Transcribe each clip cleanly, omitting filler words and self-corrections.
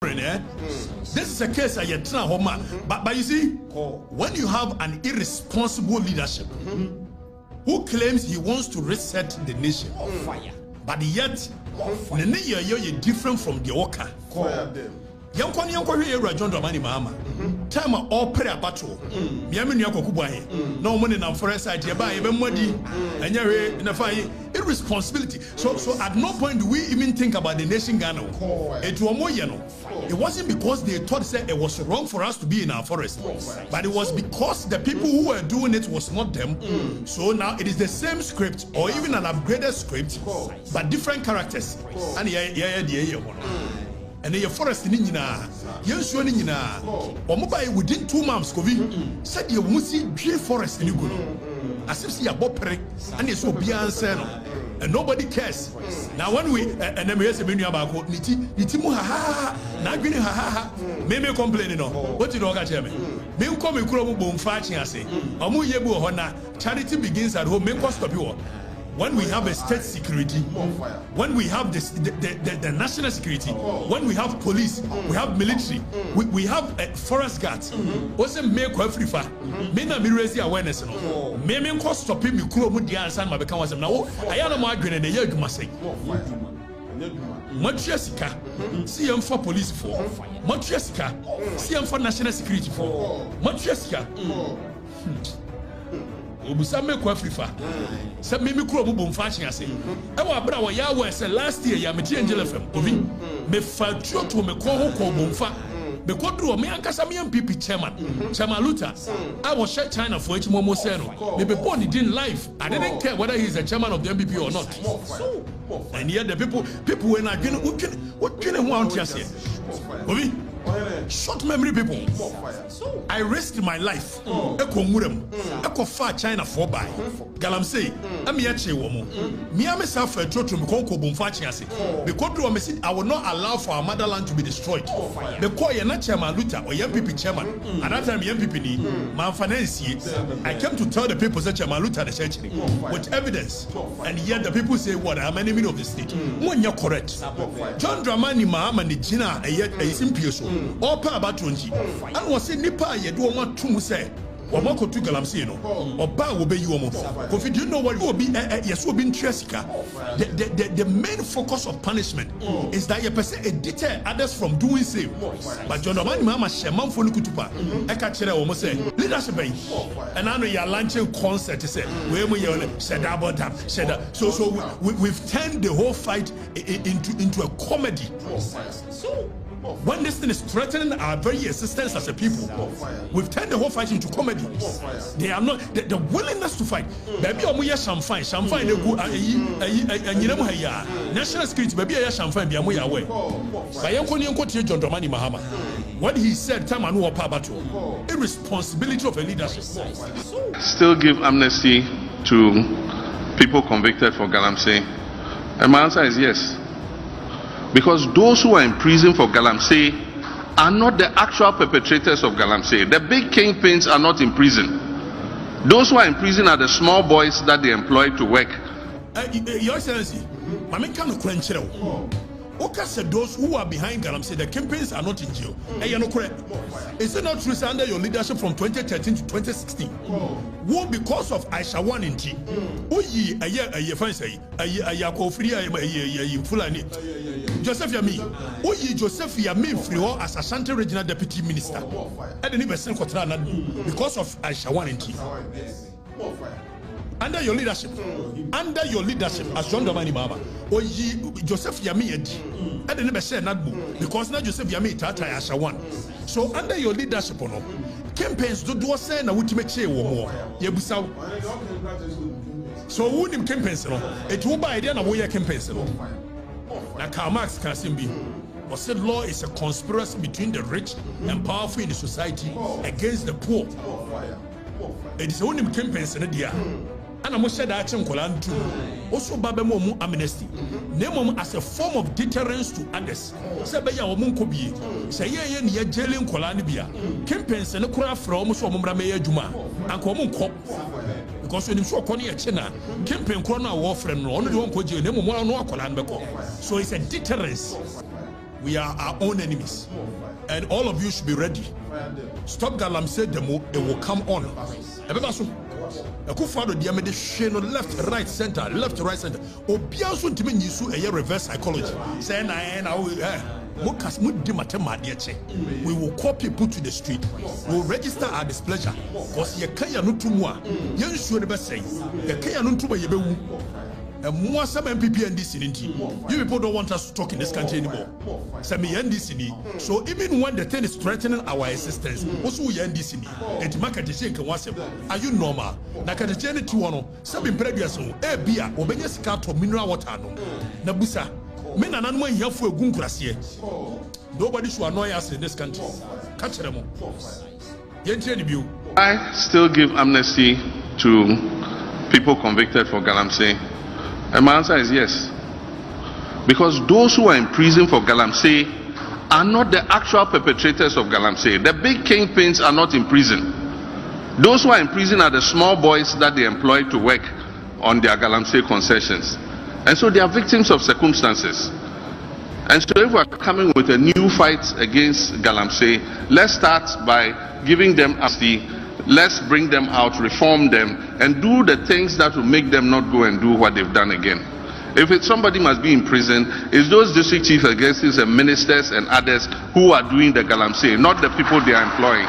This is a case I get but you see, when you have an irresponsible leadership who claims he wants to reset the nation, but yet you're different from the worker. Young John Dramani Mahama. Time all prayer battle. Miamini Yakokubahe. No money now for a side by even muddy and you're in a fire. Irresponsibility. So at no point do we even think about the nation Ghana. It wasn't because they thought that it was wrong for us to be in our forest, but it was because the people who were doing it was not them. So now it is the same script or even an upgraded script, but different characters. And and the forest in Nina, yes, you or mobile within 2 months, Kovi said you must see G forest in Uguno. As if see a bopere and it's so beyond and nobody cares. Now, when we and then we have a about Nitimu ha Nagini ha maybe complaining. What did you tell me? May come in Kurobu Boom Fachi, I say, Amu Yebu Hona, charity begins at home, make us stop you. When we have a state security, when we have the national security, when we have police, we have military, we have forest guards. Also make every fa. Me na me raise awareness no. Me cost stopping me kuro mu dia ansan ma beka wasem na wo aya no mo adwene na ye adwuma sei. Motua sika, CM for police for. Motua sika, CM for national security for. Motua sika. Obusa me kwa frifa se me kuro mu bom fashion ase e wa bra wa ya wa se last year ya me Angel FM obi me fa to me ko ho ko bom fa me ko dro me ankasa me MPP chairman Luther I was share China for each momo say no me be born in life I didn't care whether he's a chairman of the MPP or not, and yet the people when I what can want to say obi short memory people. I risked my life. Eko murem. Eko far China for by. Galam say, ami yache womo. Me myself a trotro me konko bomfachi ase. Because do me say I will not allow for our motherland to be destroyed. Because you're not chairman Luther or MPP chairman. At that time MPP ni man finance. I came to tell the people that Chairman Luther the church with evidence, and yet the people say what I'm an enemy of the state. When you're correct, John Dramani Mahama ni Gina a simple so. All power about 20. And was saying Nipa ye do want to say. Or Moko to Galamsino, or Ba will be you almost. If you know what will be, yes, will be interesting. The main focus of punishment is that you deter others from doing same. But John Domani Mama Shaman for Lukutupa, Ekachere almost say, leadership. And I know you're launching concert, say, where we said about that, said that. So we've turned the whole fight into a comedy. When this thing is threatening our very existence as a people, we've turned the whole fight into comedy. They are not the willingness to fight. Baby, omuya champagne they go national security. Baby, ya champagne be amuya away. By Yanko John Dramani Mahama, what he said, time and war battle, irresponsibility of a leadership. Still give amnesty to people convicted for Galamsey? And my answer is yes. Because those who are in prison for Galamsey are not the actual perpetrators of Galamsey. The big kingpins are not in prison. Those who are in prison are the small boys that they employ to work. Your Excellency, I mean, kind of quench it. Oka said those who are behind Galamsey, the campaigns are not in jail. You're not correct. Is it not true under your leadership from 2013 to 2016? Who because of Aisha 1 in T? Uyi a year fine say a Yakofri Fulani Joseph Yami. Uyi Joseph Yami Frio as Ashanti Regional Deputy Minister. I didn't even send Kotrana because of Aisha 1 in T. Under your leadership, as John Dramani Mahama, or Joseph Yami, I didn't never say that because now Joseph Yami Tata Asha 1. So under your leadership, campaigns do say na ultimate chair more. Yebusa. So who nim campaigns? It will buy idea na we campaigns. Na Karl Marx can be. But said law is a conspiracy between the rich and powerful in the society against the poor. It is only campaigns in the and I'm said that also Babemo amnesty. Name as a form of deterrence to others. Sabaya or Munkobi. Say ye jailing Kolanibia. Campaigns and a craft from Mumra Juma and Common Cop. Because when you saw Konya China, campaign corner warfare, only one could you name more no Kolanbeko. So it's a deterrence. we are our own enemies. And all of you should be ready. Stop Galamsey demo, it will come on. Akufado diamede sheno left right center obianso ntimi nyisu eye reverse psychology say na mukas mudi matemade che we will call people to the street, we will register our displeasure because ye kan ya no tumu a ye nsuo ne be say ye kan ya no tumu ye bewu. And more some MPP and NDC. You people don't want us to talk in this country anymore. Some NDC. So even when the thing is threatening our existence, also we NDC. And Makati can was are you normal? Nakati to one, some in previous beer, obedience cat or mineral water. Nabusa, men and animal here for a gungrassier. Nobody should annoy us in this country. Catch them all. I still give amnesty to people convicted for Galamsey. And my answer is yes. Because those who are in prison for Galamsey are not the actual perpetrators of Galamsey. The big kingpins are not in prison. Those who are in prison are the small boys that they employ to work on their Galamsey concessions. And so they are victims of circumstances. And so if we are coming with a new fight against Galamsey, let's start by giving them amnesty. Let's bring them out, reform them, and do the things that will make them not go and do what they've done again. If somebody must be in prison, it's those district chief executives and ministers and others who are doing the Galamsey, not the people they are employing.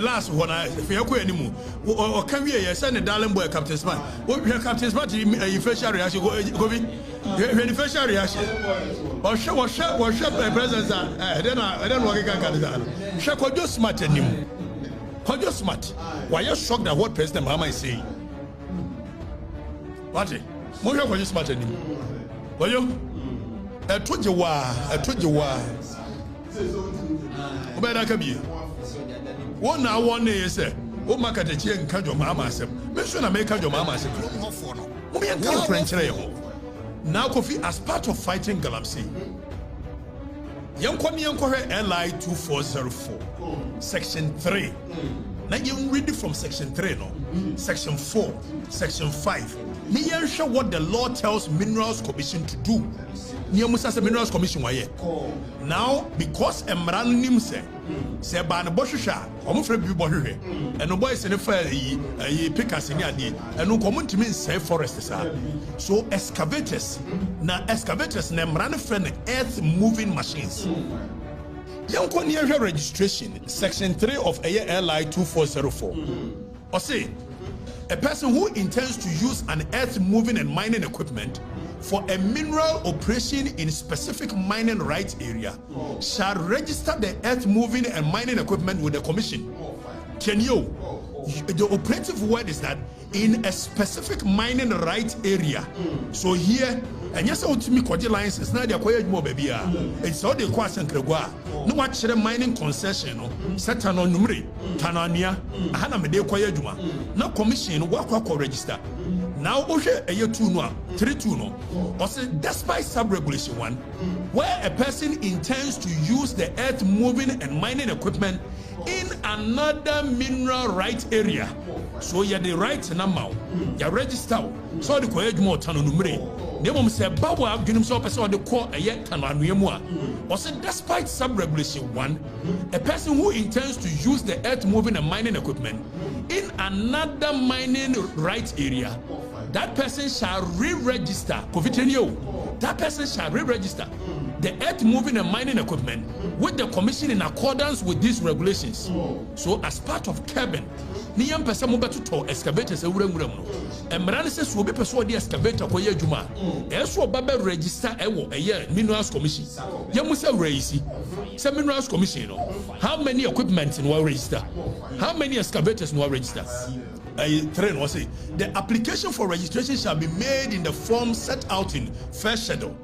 Last one, if you are anymore, or can we send a darling boy, Captain Smart? What Captain Smart, you facial reaction, go the facial reaction. Or shut by presence, then I don't want to get Shaq, what just smart anymore? How just smart? Why are you shocked at what President Mahama is saying? What? More for you smart anymore? Well, you? I told you why. One now one day say, "Oh, Okatakyie and Kajo Mahama said, make sure I make Kajo Mahama say, now Kofi as part of fighting Galamsey. Young LI 2404, Section 3. Now you read it from Section 3, no? Section 4, Section 5. Me sure what the law tells Minerals Commission to do. Minerals Commission now because Emranim say ban Boshisha, and no boys in the fire pick us in the and no common to mean say forests are. So excavators Nemran friend earth moving machines. Young registration, Section 3 of LI 2404. Or say a person who intends to use an earth moving and mining equipment for a mineral operation in specific mining rights area shall register the earth moving and mining equipment with the commission. Can you? The operative word is that in a specific mining rights area. So here, and yes, I want to me cordial lines. It's not the acquired more baby. It's all the question. No watch the mining concession. Satan on numeri, Tanania, Hanamede Quayajuma. No commission, work register. Now, Osha a year 2 no, 3 2 no. Or say, despite sub-regulation 1, where a person intends to use the earth moving and mining equipment in another mineral right area. So you the right number, you register. So the courage more than numere. Nemo say Babu have given himself a the core a yet tananuyamua. Or say despite sub-regulation 1, a person who intends to use the earth moving and mining equipment in another mining right area, that person shall re-register. That person shall re-register the earth moving and mining equipment with the commission in accordance with these regulations. So as part of cabin, Niam person mobile to excavators and Mran says will be persuaded excavator for your Juma. Eso Baba register a year minerals commission. Yamusa raise some minerals commission. How many equipment in one register? How many excavators in one register? The application for registration shall be made in the form set out in first schedule.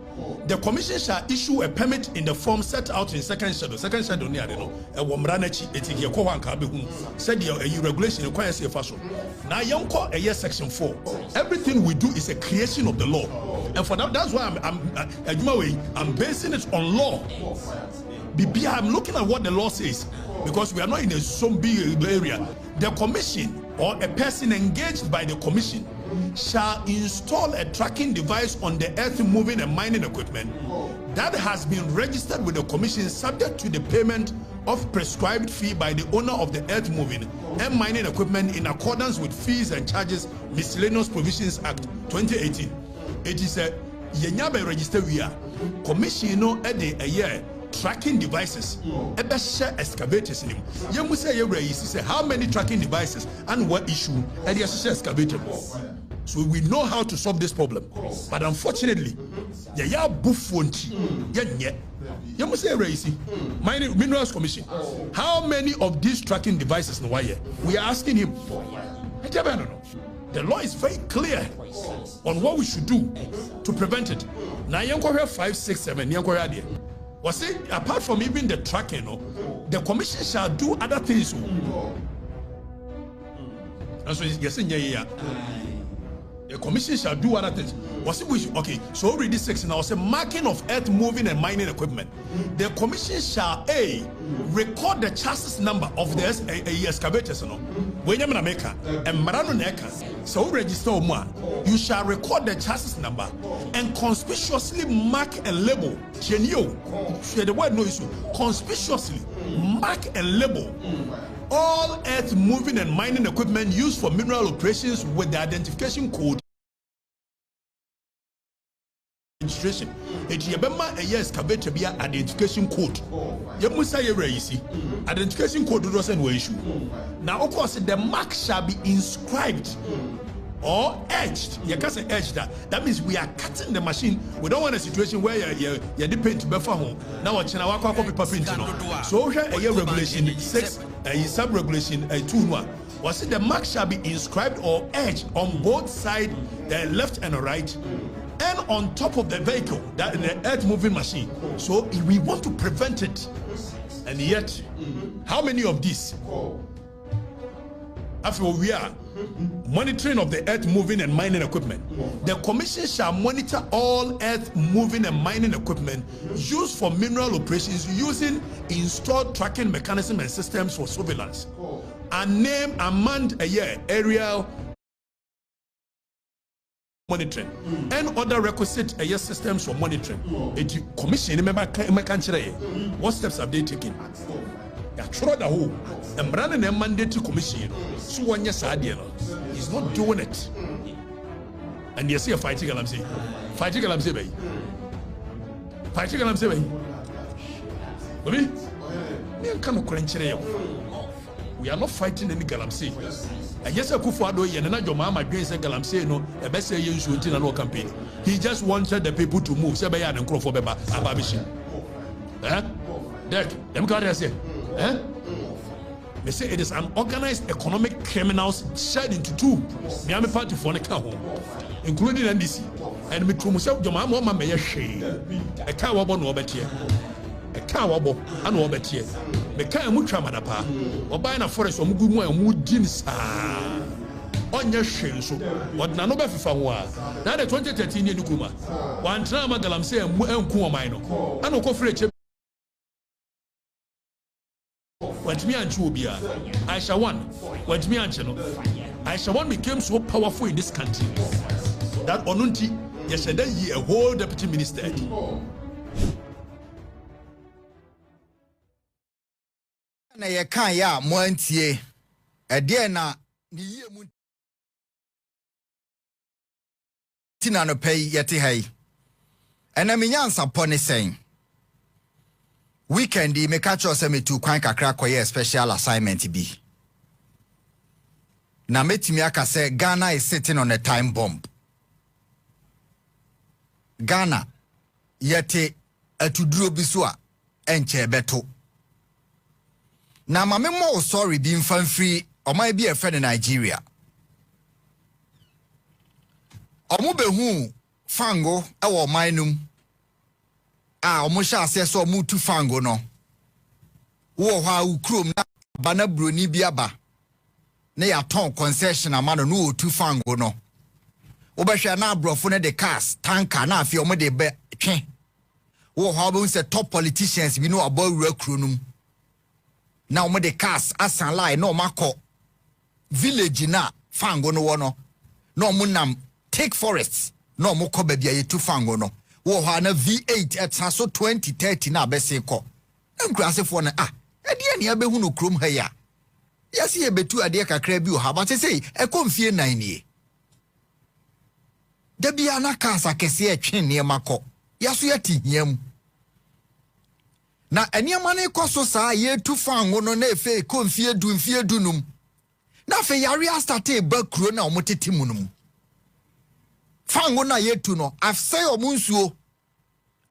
The commission shall issue a permit in the form set out in second schedule. Second schedule near a womranachi etiquette said your regulation requires a fashion. Now young call a year section 4. Everything we do is a creation of the law. And for that, that's why I'm basing it on law. I'm looking at what the law says because we are not in some big area. The commission or a person engaged by the commission shall install a tracking device on the earth moving and mining equipment that has been registered with the commission subject to the payment of prescribed fee by the owner of the earth moving and mining equipment in accordance with Fees and Charges Miscellaneous Provisions Act 2018. It is a yenyabe register we are commission no a year tracking devices share excavators in him. You say you say how many tracking devices and what issue and the excavator. So we know how to solve this problem, but unfortunately, ya buffonti ya you must say raising Mining Minerals Commission. How many of these tracking devices in wire? We are asking him. I don't know. The law is very clear on what we should do to prevent it. Now, you 5, 6, 7. Was it apart from even the tracking? The commission shall do other things. And so yes, yeah. The commission shall do other things. Was it okay? So read this section now. Say marking of earth moving and mining equipment. The commission shall record the chassis number of the excavators. When you're maker and marano neka. So register more. You shall record the chassis number and conspicuously mark and label. Share the word no issue. Conspicuously mark and label all earth moving and mining equipment used for mineral operations with the identification code. Registration. It yabema a yes excavator be identification code. Yamusa ye identification code doesn't no issue. Now of course the mark shall be inscribed or edged. You can't say edged that means we are cutting the machine. We don't want a situation where you depend to buffer home. Now what China wako copy paper. So here a year regulation 6 a sub regulation 2 was it the mark shall be inscribed or edged on both sides, the left and the right, and on top of the vehicle, that the earth moving machine. So we want to prevent it. And yet, how many of these? After we are monitoring of the earth moving and mining equipment, the commission shall monitor all earth moving and mining equipment used for mineral operations using installed tracking mechanism and systems for surveillance and name among a year aerial monitoring and other requisite systems for monitoring. The commission remember what steps have they taken? Throw the whole and running a mandatory commission. So one yes idea he's not doing it. And you see a fighting Galamsey. Fighting Galamsey Bay. Fighting Galamsey Bay. We are not fighting any Galamsey. And yes, a Kufado and your mama against a Galamsey no a best say you should in no campaign. He just wanted the people to move. Sabaya and Crow for Beba Ababishi. Derek, them got say. They say it is an organized economic criminals shared into two. Miami party for the car including NDC. And me to myself, your mama may share a car wobble no better. A car wobble and no better. The car mutramadapa or buying a forest or mugumo and wood jeans. On your shame, so what Nanoba Fifa. Now the 2013 year Nukuma. One time Galamsey and Kuamino. I know Kofre. What me and Chubia, Aisha one. What me and Chano, Aisha one became so powerful in this country that Onunti, yesterday, a whole deputy minister. Na ye kan ya mo antie e de na ni ye mu tina no pay yete hai ena me nyansa pone sen weekend me catch us me tu kwan kakra koye special assignment bi na metimi aka say Ghana is sitting on a time bomb. Ghana yete atuduro bi so a enche beto na mame mo sorry bi mfan free o mai bi e friend in Nigeria omo behu fango e wo mainum omo sha ase so omo tu fango no wo ha ukrom na bana broni bi aba na ya ton concession amano no tu fango no wo be hwe na abrofo ne de cars tanker na afi omo de be twe wo ha be se top politicians bi no abawura kronum na omo de cars asan line no makọ village na fango no wono no munam take forests no mo ko bia ye tu fango no wo ha na V8 etsa so 2030 na bese ko nkurasefo na ade ne abehu no krom ha ya yasi ye betu ade kakra bi o ha ba say e konfie nan nie da bia na kasa kese etwe ne makọ yaso yati hiam na eniema ne koso saa ye tu fango no na efe konfie du mfie dunum na fe yare start ba kuro na omotete munum fango na ye tu no afsai omunsuo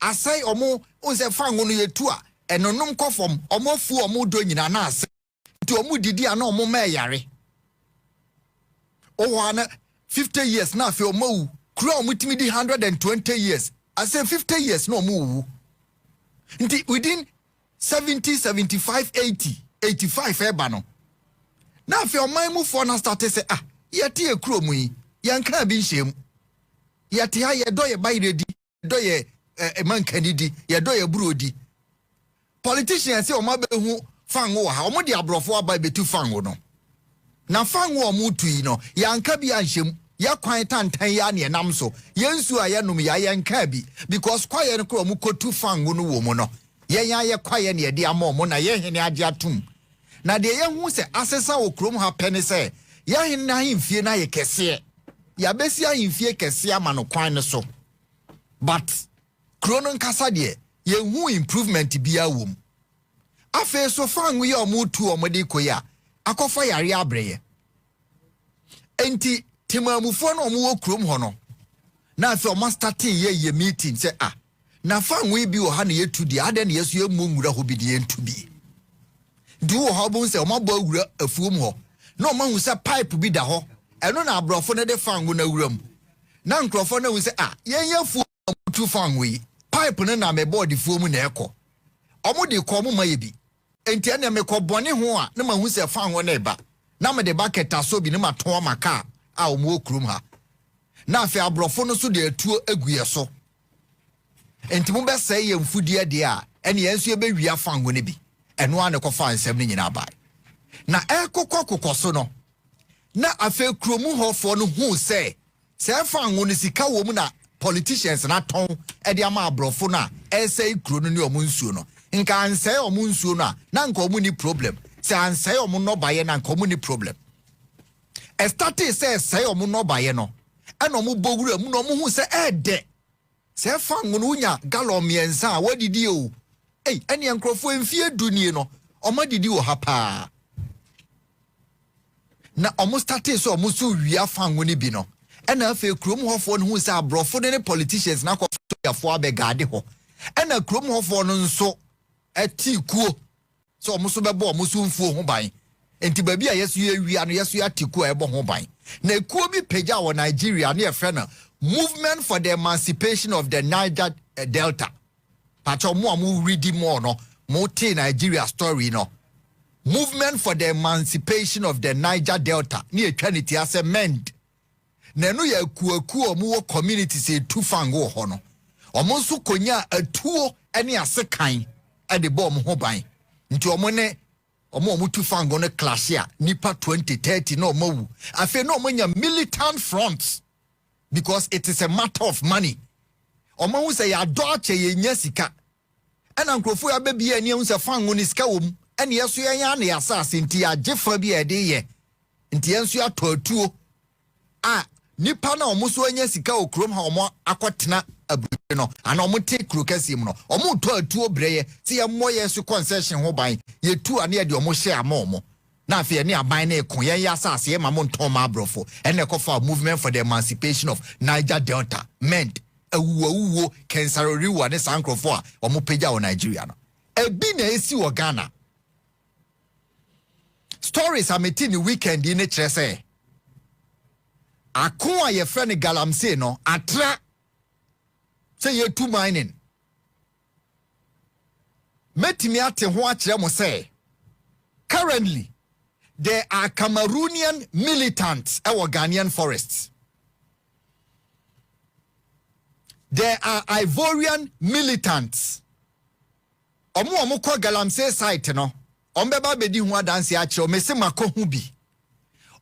asai omo unse fango no ye tu a enonum kofom omofu omodo nyina na ase ti omudidi ana omo ma yare o wana 50 years na fe omo kuro omutimi di 120 years I say 50 years no omo nti within 70 75 80 85 eba no na fe oman mu fo na start say yeti e kuro mu yi yanka bi nhyem yeti ha ye do ye bayredi do ye mankanidi ye do ye burodi politicians say o ma behu fanwo ha o mo de abrofo aba betu fanwo no na fanwo o mu tui no yanka bi anhyem ya kwan tantan ya ne nam so yensu a ye num ya yanka bi because kwaye no kro mu kotu fanwo no wo mu no ye ya ye kwaye ne de ama mo na ye hene ade atum na de ye hu se asesa wo krom ha pene se ye hene na himfie na ye kese ya besi ahimfie kese ama no kwan ne so but kronon kasa de ye hu improvement bia wom afa so fanwo ye omutu omode koya akofa yare abreye enti timamufo no omo krom ho no na afa o master ye meeting say na fanwo bi wo ha na yetu di ade na yeso ye nwura ho bi de entu bi di wo ha bo se o mabo awura afuom ho na o ma hu se pipe bi da ho eno na abrofo ne de fanwo na awuram na nkrofo na hu se yen yafu tu fanwo yi pipe ne na me board fuom na eko omo de ko mo maye bi enti ene me ko bone ho a na ma hu se fanwo na eba na me de bucket aso bi ne ma ton maka a omo okrum ha na afi abrofo no so de atuo aguye so enti mo be say ye mfudie de a ene yensu be wia fango ne bi eno ane ko fa nsem ne nyina bai na ekokokokoso no na afi kromu hofo no hu say fango ne sika wo mu na politicians na ton e de ama abrofo na say kro no ne omunsuo no nka ansay omunsuo no na nka omu ni problem say ansay omu no baye na nka omu ni problem estati say omu no baye no eno mu bowura mu no mu hu say de se fango no nya Gala miensa a wadidi o ene enkrofo emfie dunie no omadidi o hapa na omo start so omo so wia fango ne bi no ena afa krom hofo no hu se abrofo ne politicians na ko yafo abegade ho ena krom hofo no nso atikuo so omo so bebo omo so mfuo ho ban enti ba bia yeso ye wia no yeso atikuo ebo ho ban na ekuo bi peja wo Nigeria na efre na Movement for the Emancipation of the Niger Delta. Pacho mo amu ready more no. Mo te Nigeria story no. Movement for the Emancipation of the Niger Delta. Ni eternity as a mend. Nenu ya kuo mu community se tu fango ho no. Omo nso konya atuo ene asekan e de bom ho ban. Nti omo ne omo tu fango ne clash ya nipa 2030 no omo. Afi no omo nya militant fronts. Because it is a matter of money. Omo hu say ya doache ye nya sika. Ena nkrofo ya baby eni hu say fango ni sika wom. Ene yeso ya na ya sase nti ya jefa bi e de ye. Nti yenso ya toatuo. Nipa na omo so anya sika okrom ha omo akotena abure no. Ana omo te krokasi mu no. Omo toatuo breye. Ti ye moye so concession ho ban. Ye tu ane de omo share ama omo. Na afia ni aban na ekon yen ya asase ye mamo nton ma abrofo ene kofa movement for the emancipation of Niger Delta meant awuwo kensaroriwa ne sankrofo a omo peja wo Nigeria no ebi na esi wo Ghana stories ameti ni weekend ni kire se akon a ye frɛ ne galamsey no atra say ye two mining metimi ate ho akire mo say currently there are Cameroonian militants our Ghanaian forests. There are Ivorian militants. Omo kwa galamsey site no. Ombeba bedi hu adanse a kire o mese makohu bi.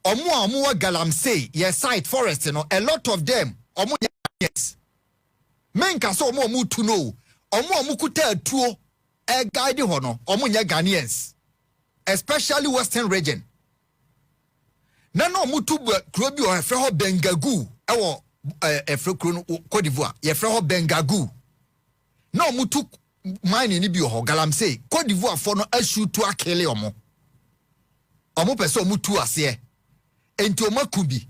omo galamsey ye site forest no a lot of them omo yes menka so omo tu no omo kuta atuo e guide ho no omo nya Ghanaians especially western region na no omo tu kuro bi o efre ho Bengagu ewo efre kuro no Cote d'Ivoire ye efre ho Bengagu na omo tu mine ni bi ho galamsey Cote d'Ivoire for no ashutu akele omo pese omo tu ase enti omakubi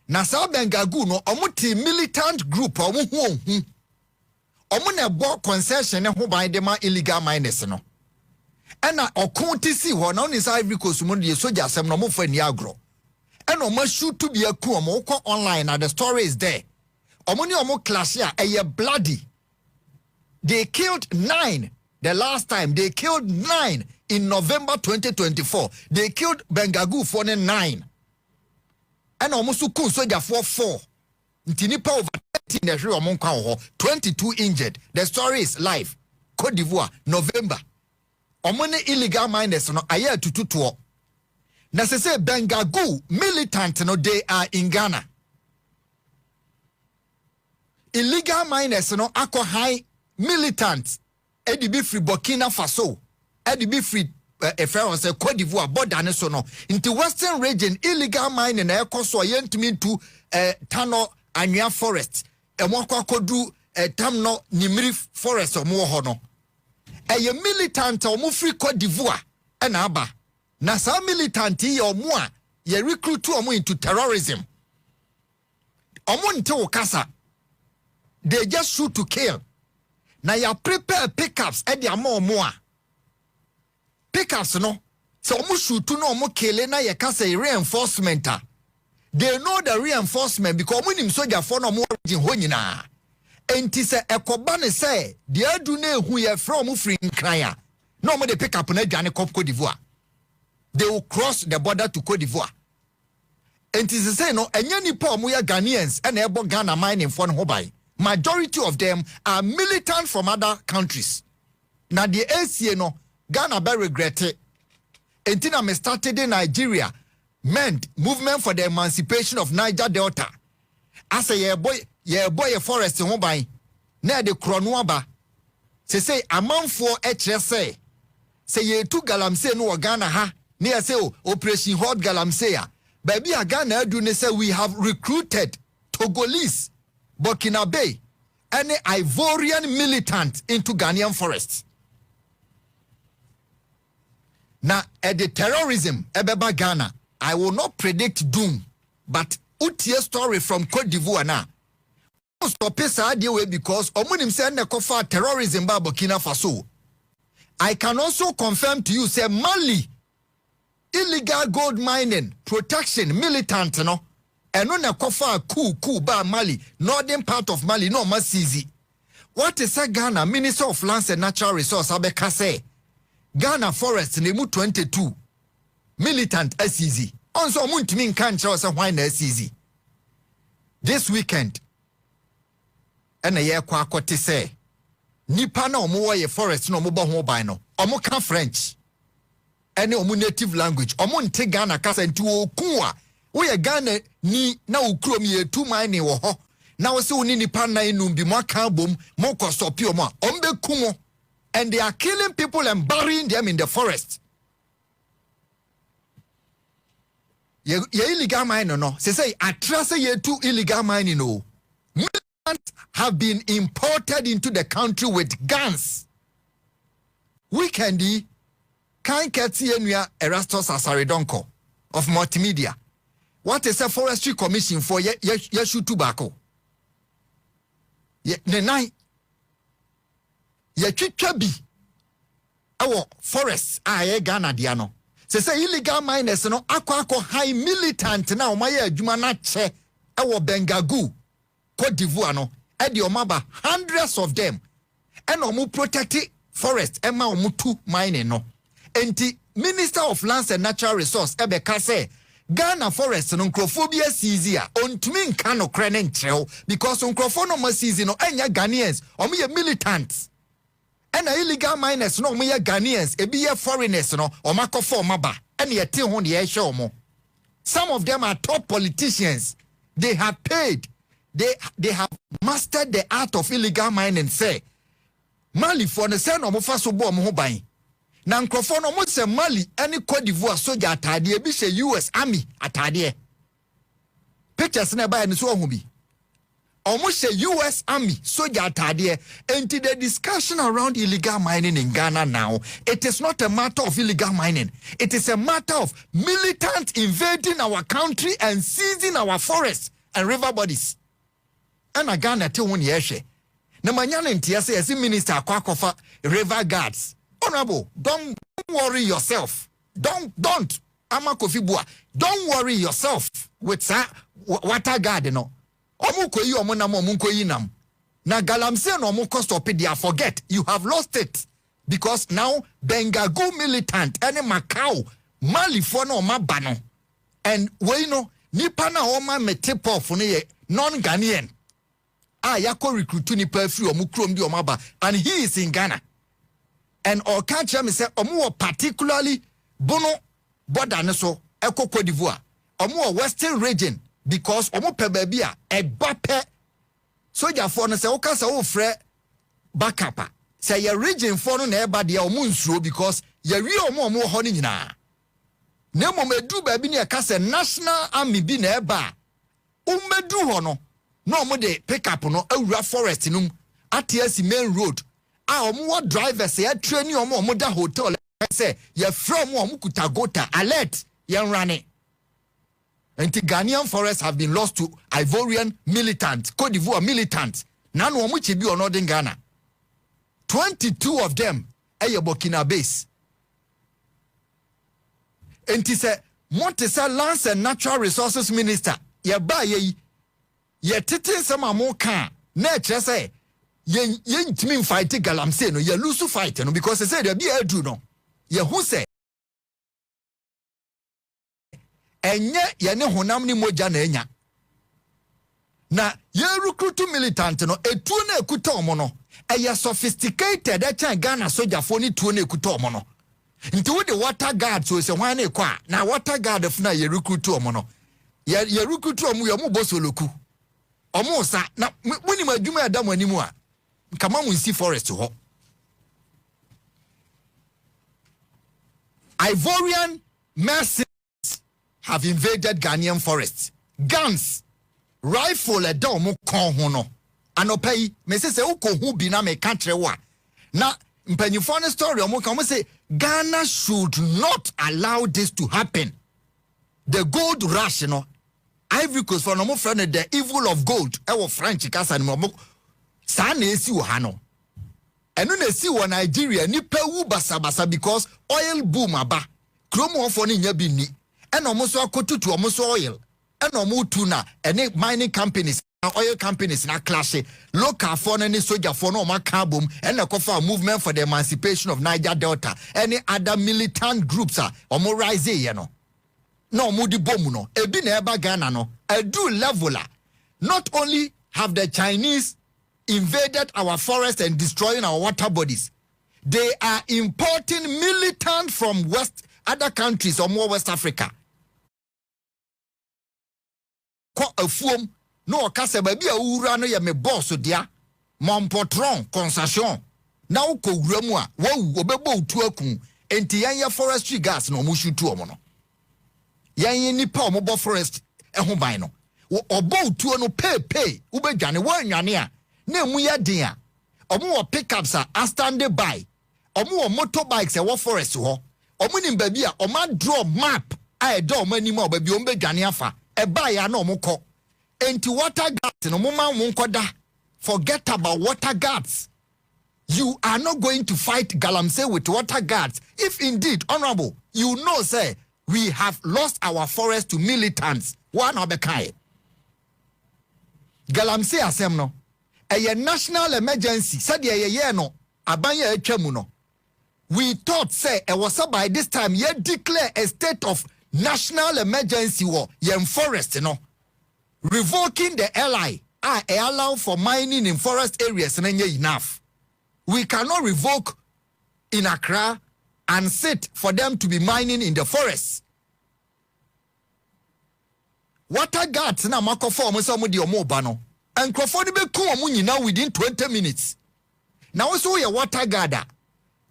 na sa Bengagu no omuti militant group omu hu omu na bo concession ne ho ban de ma illegal miners no ena okonti si ho na oni sa Ivory Coast mu de soja asem no mo fa ni agro ena omu shoot bi aku omu ko online na the story is there omu ni omu clash ya eye bloody. They killed 9 the last time. They killed 9 in November 2024. They killed Bengagu for 9. And almost kun soldier for 4. Ntinipa over 13 22 injured. The story is live. Cote d'Ivoire, November. Omone illegal miners no aye tututuo. Na se say Bengagu militant no they are in Ghana. Illegal miners no ako high militant edi be free Burkina Faso edi be free say Cote d'Ivoire border ne so no into western region illegal mining na ekoso yentumi to Tano Anua forest emwakwa kodu Tamno Nimiri forest omo ho no eye militant omo free Cote d'Ivoire na aba na sa militant ye omo a ye recruit omo into terrorism omo nte okasa they just shoot to kill. Now you prepare pickups at the more. Pickups no. So shoot to no more kill na you can say reinforcement. They know the reinforcement because when him soldier for no more in honina. And tis a ekobane say the adune who ye from free cryer. No more they pick up na Ghana Cote d'Ivoire. They will cross the border to Cote d'Ivoire. And tis say no any poor muya Ghanaians and ebo Ghana mining for hobai. Majority of them are militant from other countries. Now the ACA no Ghana be regret it. Until I started in Nigeria, meant movement for the emancipation of Niger Delta. I say yeah boy a forest in Hobai. Near the Kronuaba. Say a month for HSA. Say ye two galamsey no Ghana ha. Near say Operation Hot Galamsey. Baby a Ghana do ne say we have recruited Togolese, Burkina Bay, any Ivorian militant into Ghanaian forests. Now, at the terrorism, Ebeba Ghana, I will not predict doom, but utie story from Cote d'Ivoire now. Stop it because Omunim said Nekofa terrorism by Burkina Faso. I can also confirm to you, say Mali, illegal gold mining, protection, militant, no. And no Nekofa coup by Mali, northern part of Mali, no Masizi. What is a Ghana Minister of Lands and Natural Resources Abeka say? Ghana Forest Nemu 22 militant SEZ. Also Muntmin can't show us a wine SEZ. This weekend, and a year kwakote say, Nipa na omo ye forest no mobo ho ban no. Omo ka French. Any omo native language. Omo nte Ghana kasa nti oku a. Wo ye Ghana ni na ukrom ye tu mining wo ho. Na wo se woni nipa na enum bi mo aka bom mo kostopi omo a. Ombe kumo. And they are killing people and burying them in the forest. Ye illegal mining no. Say I trust ye too illegal mining no. Militants have been imported into the country with guns. Weekendy kan keti enua Erastus Asaredonko of multimedia. What is a forestry commission for ye shoot tobacco? Ye nine. Ye twitwa our forests aye Ghana diano. Say illegal miners no akwa high militant na omaye adwuma na che our Bengagu Cote d'Ivoire no e de omaba hundreds of them and omu protect forest ema omu tu mining no. Enti Minister of Lands and Natural Resources Ebeka say Ghana forest no nkrophobia seizia ontumi nka no krene nkyerɛw because nkrofo no ma seizi no enya Ghanaians omu ye militants. And illegal miners no me Ghanaians, e be foreigners no, or makofo maba, and ye te hon ye show mo. Some of them are top politicians. They have paid. They have mastered the art of illegal mining. Say, Mali for the send of Mufaso Bo Mobai. Na nkrofo no mo se Mali any Cote d'Ivoire soldier atade bi se US Army atade. Pictures na ba ni so hu bi. Omo se US Army soldier atade. And the discussion around illegal mining in Ghana now, it is not a matter of illegal mining. It is a matter of militants invading our country and seizing our forests and river bodies. And Ghana te won yehwe. Na manyana ntia say as minister akwakofa river guards. Honorable, don't worry yourself. Don't. Amakofi bua. Don't worry yourself with water guard no. Omu koyi omu nam omu koyi nam. Na galamse no omu cost of it. Forget you have lost it because now Bengagu militant any Macau Mali for no mabano and we no nipa na oma me tip off ne non-Ghanaian. Yako recruit nipa free omu krom di omaba and he is in Ghana. And Okatakyie me say omu particularly bono border ne so eko Cote d'Ivoire. Omu western region because omu pe baby a ebape soldier for no say okasa wo frɛ backup. Say your region for no na eba de omu nsuro because ye wi omu ho ne nyina. Na mo medu baby ne akasa national army bi na eba. Umedu ho no na omu de pick up no awura forest num atiasi main road. Omo drivers ya train omo da hotel say ya from omo kutagota alert yan running. Anti Ghanaian forests have been lost to Ivorian militant, Cote d'Ivoire militant. None omo chibi or northern Ghana. 22 of them are Burkina base. Anti say Montesa Lands and Natural Resources Minister ya ba ye titin sama mo kan na say yen timi fight galamse no ye lose fight no because they say there be adu no ye hu say enye ye ne honam ni moja na enya na ye recruit militant no etu na ekuta omo no eye sophisticated e chan Ghana soldier for ni tu na ekuta omo no nti wo the water guard so se hwan na kwa na water guard funa ye recruit omo no ye recruit omo ye mo bosoloku omo sa na muni madwuma adam animu a kama mu nsi forest ho. Ivorian mercenaries have invaded Ghanaian forests. Guns, rifle a dom kon ho no. Anopai me say uko hu bi na me country wa. Na mpanyifo ne story omo kan say Ghana should not allow this to happen. The gold rush no. Ivory Coast for no mo friend the evil of gold. E wo French kasa ni mo sa na esi wo ha no enu na esi wo Nigeria nipa wu basabasa because oil boom aba kromo ofo ni nya bi ni ena omo so akotutu omo so oil ena omo tu na ene mining companies oil companies na clash local for ni soldier for no maka bom ena kofa movement for the emancipation of Niger Delta any other militant groups omo rise ye no na omo di bom no ebi na eba Ghana no edu level not only have the Chinese invaded our forest and destroying our water bodies, they are importing militant from other countries or more West Africa. Ko afuom no okase ba bia owura no ye me boss dia mompotron concession na uko wura mu a wo obebo utu akun enti yan forestry gas no mo shutu omo no yan nipa omo bo forest ho ban no obo utu no pay ubedwane wo anwane a na mu ya din a omo pickups are standing by omo motorbikes e wo forest ho omo nim ba bi a omo draw map a do omo anim a ba bi omo bedwane afa e ba ya na omo kọ enti water guards no mo ma mo nkoda forget about water guards. You are not going to fight Galamsey with water guards if indeed honorable you know say we have lost our forest to militants one of the kind. Galamsey asem no a national emergency said ye no abanye atwamu no we thought say it was by this time ye declare a state of national emergency war yen forest no revoking the LI allow for mining in forest areas enough. We cannot revoke in Accra and sit for them to be mining in the forest. water guards na makofo omo se omo de omo ba no enkrofo ni be ku omo nyina within 20 minutes. Now also your water guard,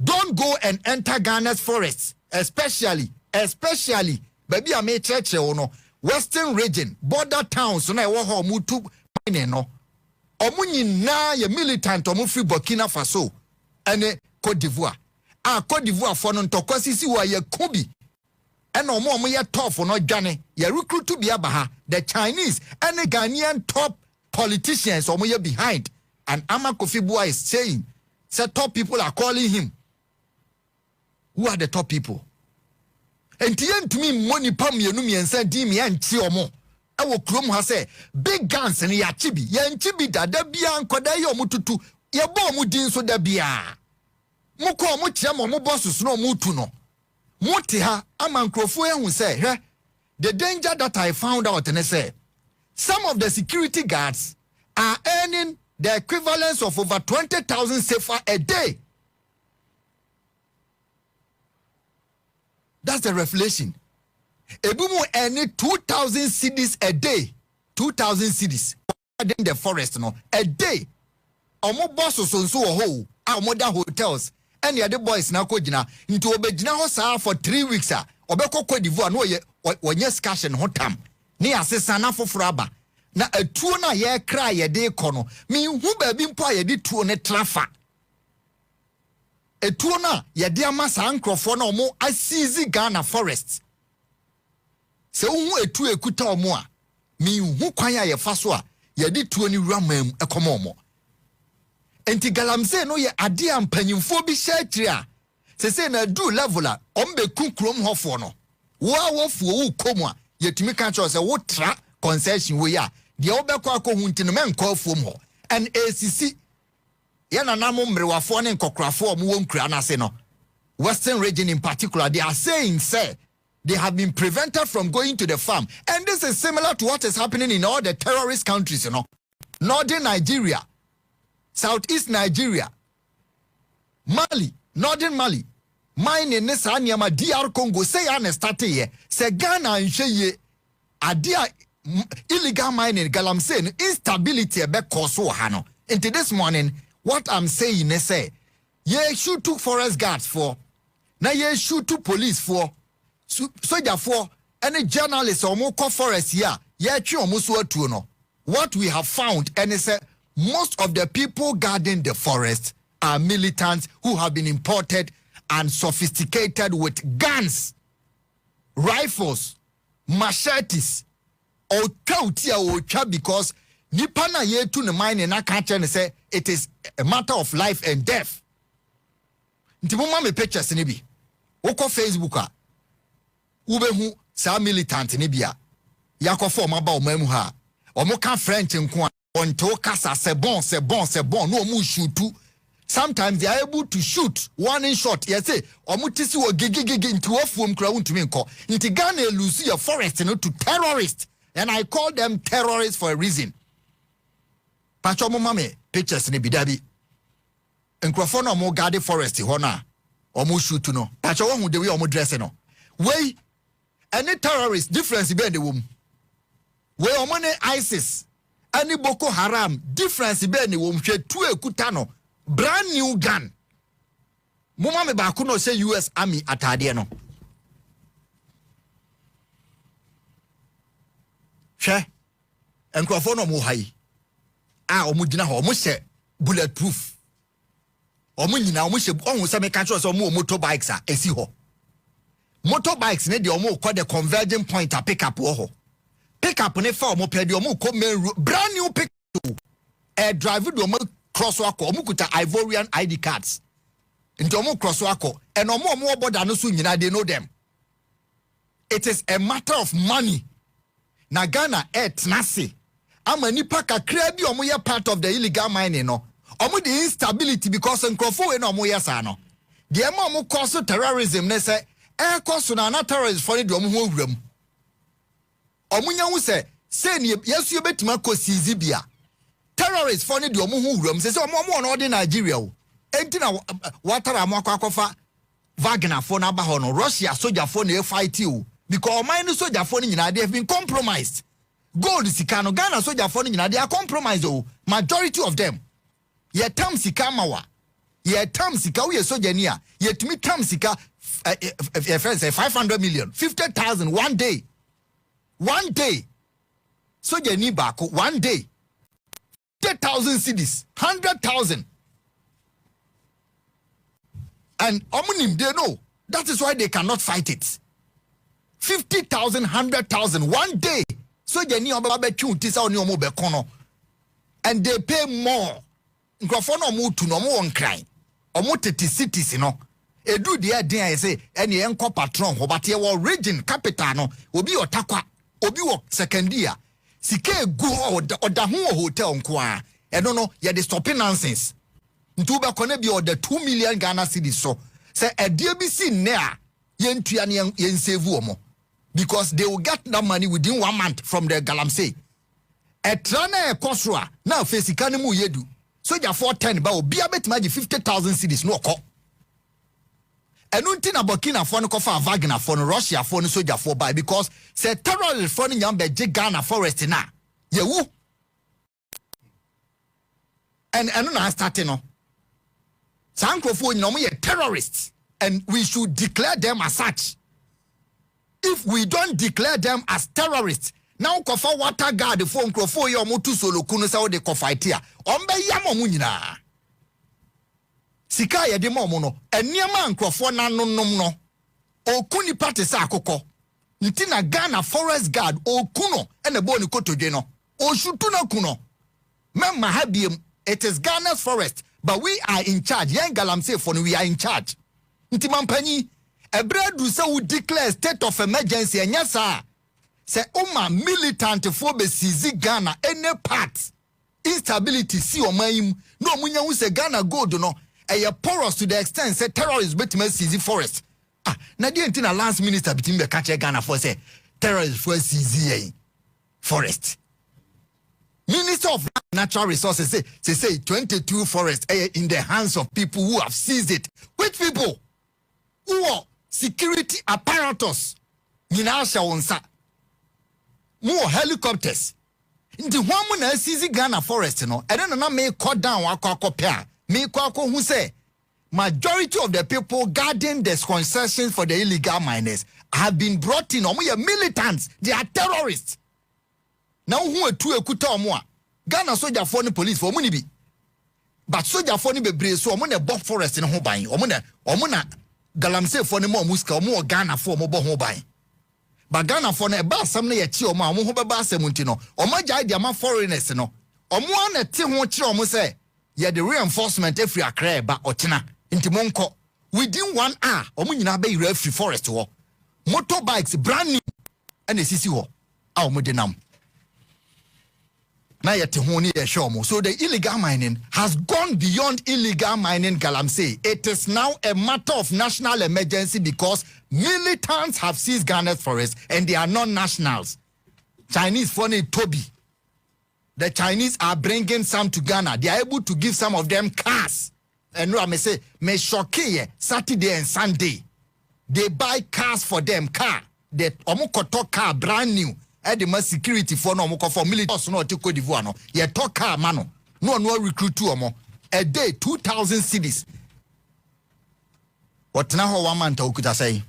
don't go and enter Ghana's forests, especially baby I may church no western region border towns so na wo ho mutu mine no omo nyina ye militant omo free Burkina Faso ene Cote d'Ivoire Cote d'Ivoire for no ntokosisi wa ye kubi ene omo ye tough no dwane ye recruit to be abaha the Chinese ene Ghanaian top politicians omo ye behind. And Ama Kofi Bua is saying, top people are calling him. Who are the top people? And to me, money pam yenumi and said, Dimi and Chiomo. I will krum has say, big guns and yachibi, yan chibi da bian kodayo mututu, yabo mudin so da bia. Muko muchamo mubosus no mutuno. Mutiha, Aman Krofu who say, the danger that I found out and I say, some of the security guards are earning the equivalence of over 20,000 CFA a day. That's the revelation. Ebumu any 2,000 cedis a day. 2,000 cedis. In the forest, no. A day. Omo bosses on so ho. Our modern hotels. And the other boys now kojina into obejina hosa for 3 weeks. Obeko Cote d'Ivoire no ye onye skashen hotam. Ni asesana for fraba. Na etuo na ye kra ye de kono mi hu ba bi mpo ye de tuo ne trafa etuo na ye de amasa ankrofo na omo asizi Ghana forest se hu etuo ekuta omo a mi hu kwan ya ye fa so a ye de tuo ni ramam ekomo omo enti galamse no ye ade ampanyimfo bi shakiri a se na du level a ombe kunkrom hofo no wo awofo wo komu a yetimi kan cho se wo tra concession we ya the obeko akohunti no men call from ho and ACC yana namo mrewafo ne nkokrafo mo wonkura na se no western region in particular they are saying say they have been prevented from going to the farm, and this is similar to what is happening in all the terrorist countries, you know, northern Nigeria, southeast Nigeria, Mali, northern Mali, mine in this anyama DR Congo say ane start here say Ghana and adia illegal mining galamse instability ebe koso hano. Into this morning, what I'm saying is say ye shoot two forest guards for, na ye shoot two police for, soldier for, any journalists or more forest here ye chi omuso atu no. What we have found and is most of the people guarding the forest are militants who have been imported and sophisticated with guns, rifles, machetes, or because nipana ye to the mine and I can't say it is a matter of life and death. Ntimuma me pictures nibi. Oko Facebook ubehu sa militant nibia. Yako form about memuha. Omoka French nko onto kasa c'est bon no mu shoot. Sometimes they are able to shoot one in shot. Yes, say omutisi wo gigi into ofuom kra untumi nko. Nti Ghana lose your forest no to terrorists. And I call them terrorists for a reason. Pacho mo mame pictures ni bidabi. Nkrofo no mo guard forest ho na. Omo shoot no. Pacho wo hu the way omo dress no. Wey any terrorist difference be the wom. Wey omo ne ISIS, any Boko Haram difference be the wom hwe tu ekuta no. Brand new gun. Mama me ba no say US Army atade no. She enkrofo no mo hai. Omo gina ho omo she bulletproof. Omo nyina omo she omo se me catch so omo motorbikes a esi ho. Motorbikes ne de omo call the converging point a pick up ho. Pick up ne fa omo pe de omo ko main road brand new pick up. Drive do omo cross wako omukuta Ivorian ID cards into omu cross wako and omu border no so nyina they know them. It is a matter of money. Na Ghana nasi ama nipa kakra bi omu ye part of the illegal mining no omu the instability because nkrofo we no omu ye sa no the omu cause terrorism ne say cause na terrorists for the omu ho wuram omu nya hu say ne yesu ye betima ko sizibia terrorists for the omu hu wuram say omu no de Nigeria o enti na watara amu akwakofa Wagner for na ba ho no Russia soldier for na fight you because mine soldier for nyina they have been compromised. gold sikano Ghana soldier for they are compromised. Majority of them. Ye tam sika mawa. Ye tam sika we soldier near. Ye to me tam sika 500 million, 50,000 one day. One day. Soldier ni bako 1 day. 10,000 cities, 100,000. And omunim they know. That is why they cannot fight it. 50,000, 100,000 1 day. So they ni obabe tisa oni omo be kono. And they pay more. Nkrofono omo tu no omo won cry. Omo tete cities no. Edu de adin I say ene enko patron ho but ye region capital no. Obi otakwa, obi wo second year. Sike go oda ho hotel nko a. E no ye dey stopping nonsense. Ntu be kone bi order 2 million Ghana cedis so. Say a DBC near yen tuan yen save omo. Because they will get that money within 1 month from the Galamsey. A trana kosra now face ikanimu yedu. So ya 410 ba obi abet 50,000 cedis no ko. Enunti na Burkina for no kofa Wagner for no Russia for no soldier for buy because say terrorist for no yambe Ghana forest na. Yewu. And na starting no. Sankrofo no mo ye terrorists and we should declare them as such. If we don't declare them as terrorists, now kofa water guard for nkrofo ye omotu solo kunu sa wo de kofa itia. Ombe yamo mu nyina. Sika ye de mo no, eniema nkrofo na nonom no. Okuni party sa akoko. Nti na Ghana Forest Guard okuno ene bo ni kotodwe no. Oshutu na kuno. Memma habiem, it is Ghana's forest, but we are in charge. Yen Galamsey for we are in charge. Nti mampanyi Ebredu se we declare state of emergency and yes sir. Se oma militant for be sizi Ghana any part. Instability si omayim no munya hu se Ghana gold no eye porous to the extent say terrorists betime sizi forest. Ah na die ntina last minister bitim be catch Ghana for say terrorists for sizi forest. Minister of Natural Resources say 22 forests in the hands of people who have seized it. Which people? Who are security apparatus? Minasha wonsa. More helicopters. In the one na seize Ghana forest no. And then na me cut down wako pair. Me kwako who say majority of the people guarding the concessions for the illegal miners have been brought in. Omo militants. They are terrorists. Now who are two ekuta omo Ghana soldier for the police for money be. But soldier for the be so omo na Bob forest in ho ban. Omo na Galamsey for the more muska omo Ghana for mo bo ho ban. But Ghana for na ba sam na ye chi omo ho be ba asem nti no. Omo jai dia ma foreigners no. Omo na te ho chi omo say ye the reinforcement every akra ba ochina. Nti monko within 1 hour omo nyina be ira free forest ho. Motorbikes brand new and esisi ho. A omo de nam. So the illegal mining has gone beyond illegal mining Galamsey. It is now a matter of national emergency because militants have seized Ghana's forest and they are non-nationals. Chinese funny Toby. The Chinese are bringing some to Ghana. They are able to give some of them cars. And I may say, me shocky Saturday and Sunday. They buy cars for them, car. The omukoto car brand new. The mass security for no more for military no to Cote d'Ivoire no. Ye talk car mano. No recruit to omo. A day 2,000 cities. What now 1 month okuta say?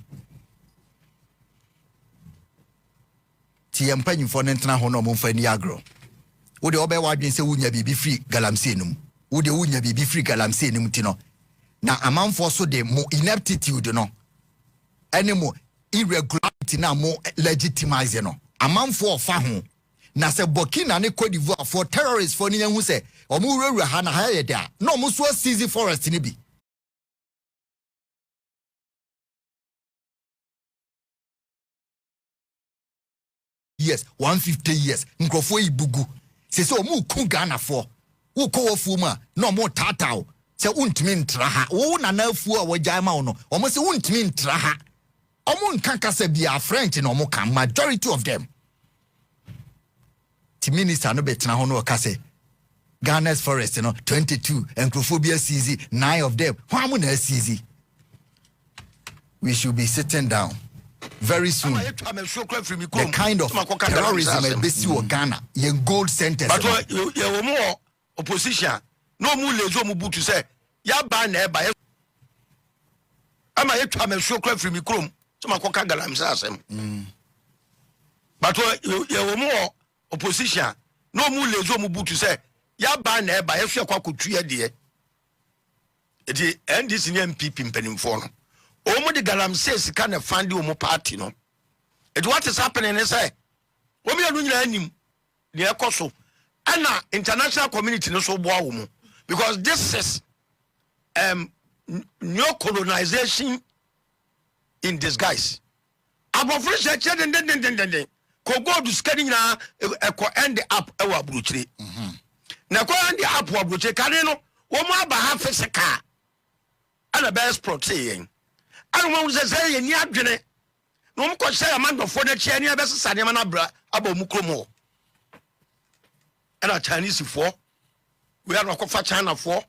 Ti empanyi for nentna ho no mo fa ni agro. Wo de obe wadwen se wunya bibi free Galamsey num. Wo de wunya bibi free Galamsey num ti no. Na amanfo so de mo ineptitude no. Any mo irregularity na mo legitimize no. Amanfo ofa ho na se Burkina ne Cote d'Ivoire for terrorists for niyan hu se omo wura ha na ha ye da no mo so seize forest ni bi yes 150 years nkrofo ibugu se omo ku Ghana for wo ko wofu ma no mo tatao se untimi ntra ha wo na na afu a wo jai ma wo no omo se untimi ntra ha omo nkanka se bia French no mo kan majority of them. The minister no betna ho no ka se Ghana's forest no 22 encrophobia CZ 9 of them. How many CZ? We should be sitting down very soon. The kind of terrorism in Bessie Ghana, yen gold centers. But you more opposition. No more lezo mubu to say, ya ban by I'm a to am so from me chrome. So my coca galam sasem. But you more opposition. No more lezo mubu to say, ya ban by a few cock tree dear. It is NDC MPP in Peninforno. Omo de galam says kind of find you party no. It what is happening is say, when we are doing him near Koso, and international community no so boa because this is neo colonization in disguise. About fresh and then go to scanning now end up our brutally. Now go end up our brutally canino, woman by half a car and a best protein. I don't want to say in Yabjane. No one could say a man of furniture and best Sanimana about Mukomo. And our Chinese for we are not for China for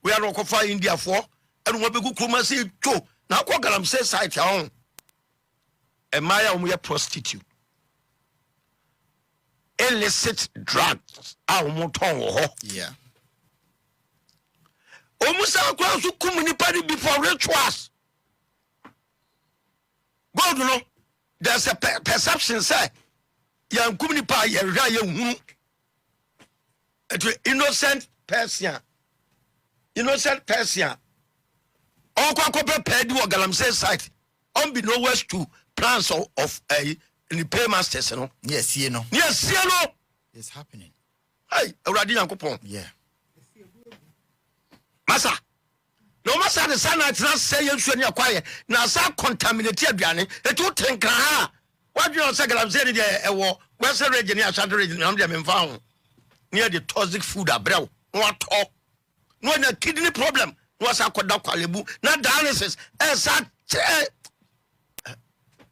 we are not for India for and what we go Kuma say too. Now Kogalam says site your own. And Maya we are prostitute. Illicit drugs. Our moton. Yeah. Almost our class who come in party before rituals. God, no, there's a perception, say, young community, innocent person, all corporate paid what Galam says site, unbeknownst to plans of a paymasters, you know. Yes, you know. Yes, you know. It's happening. Hey, already, Uncle Pong. Yeah. Massa. No matter the sun, it's not say you should acquire. Now, some contaminated Biani, it would think, what do you say? I'm saying, a war, Western region, Ashanti region, I'm found near the toxic food, a brow, what talk. No, a kidney problem was a Kodakalibu, not dialysis, as such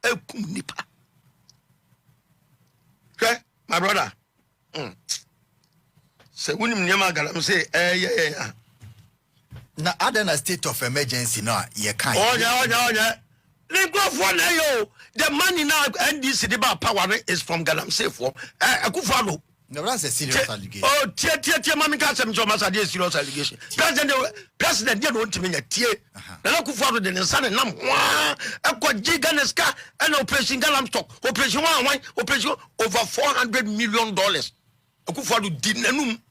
a nipa. Okay, my brother. Say, when you say, yeah. Now, other than a state of emergency, no, you can't. Oh, yeah. They go for now. The money now, NDC, the power is from Galam safe for. I could follow. No, that's a serious allegation. Oh, Tia, Mammy can't say so much as a serious allegation. President, you don't mean a tear. And I could follow the son and numb. I got Giganesca and Operation Galam stock. Operation One, Operation over $400 million. I could follow Dinanum.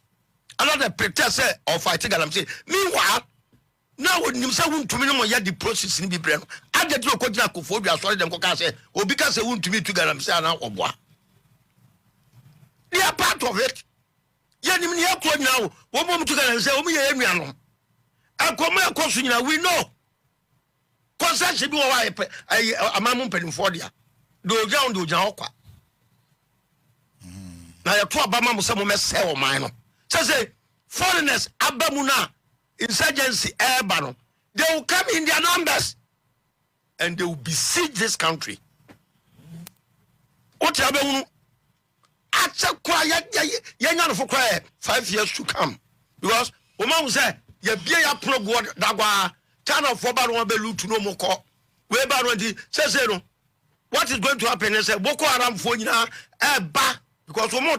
Another pretext of fighting Galam say, meanwhile, now when you say to me, the process in the brain. I get your Kojakophobia, sorry, them Coca say, or because they want to meet to Galam say, or what? They are part of it. Yanimia code now, one moment to Galam say, oh, me, I come across you, we know. Concern should be a mamma penny for you. Do down do Jaoka. Now, your 2 Bama Musamo sell mine. Say, foreigners, Abamuna, insurgency, Airban, they will come in their numbers and they will besiege this country. What you Acha quiet, young for quiet 5 years to come. Because, Oman say, you be a plug what Dagua, China for Baron Belu to no more call. Where Baron says, what is going to happen is a Boko Haram for you now, because one more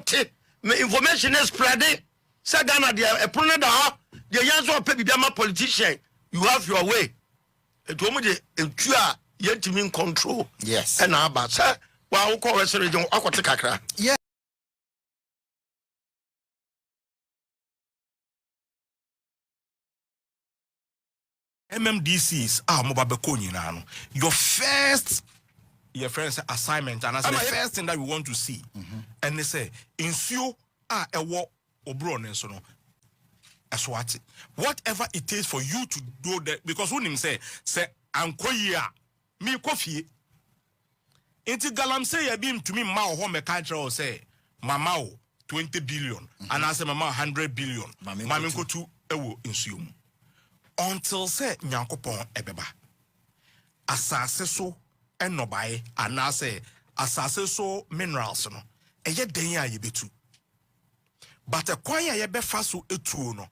information is spreading. Sagana, a pronoun, the young baby politician, you have your way. It told me you are yet to mean control. Yes. And now, but sir, well, call us region, Okatakyie. Yeah. MMDCs are Mobabekoni now. Your first assignment, and that's the first thing that we want to see. And they say, in Sio, a war. Obron and so no. Aswati. Whatever it is for you to do that, because when him say Ankoya, me coffee. Inti Galam say ya bim to me mao home country or say Mamao 20 billion and I say Mama 100 billion. Mami ko tu ewo insuum. Until say Nyankopon ebeba. Asase so enobaye and I say asase so minerals no. Eye den ya yebetu. But a choir ye be faso etu no.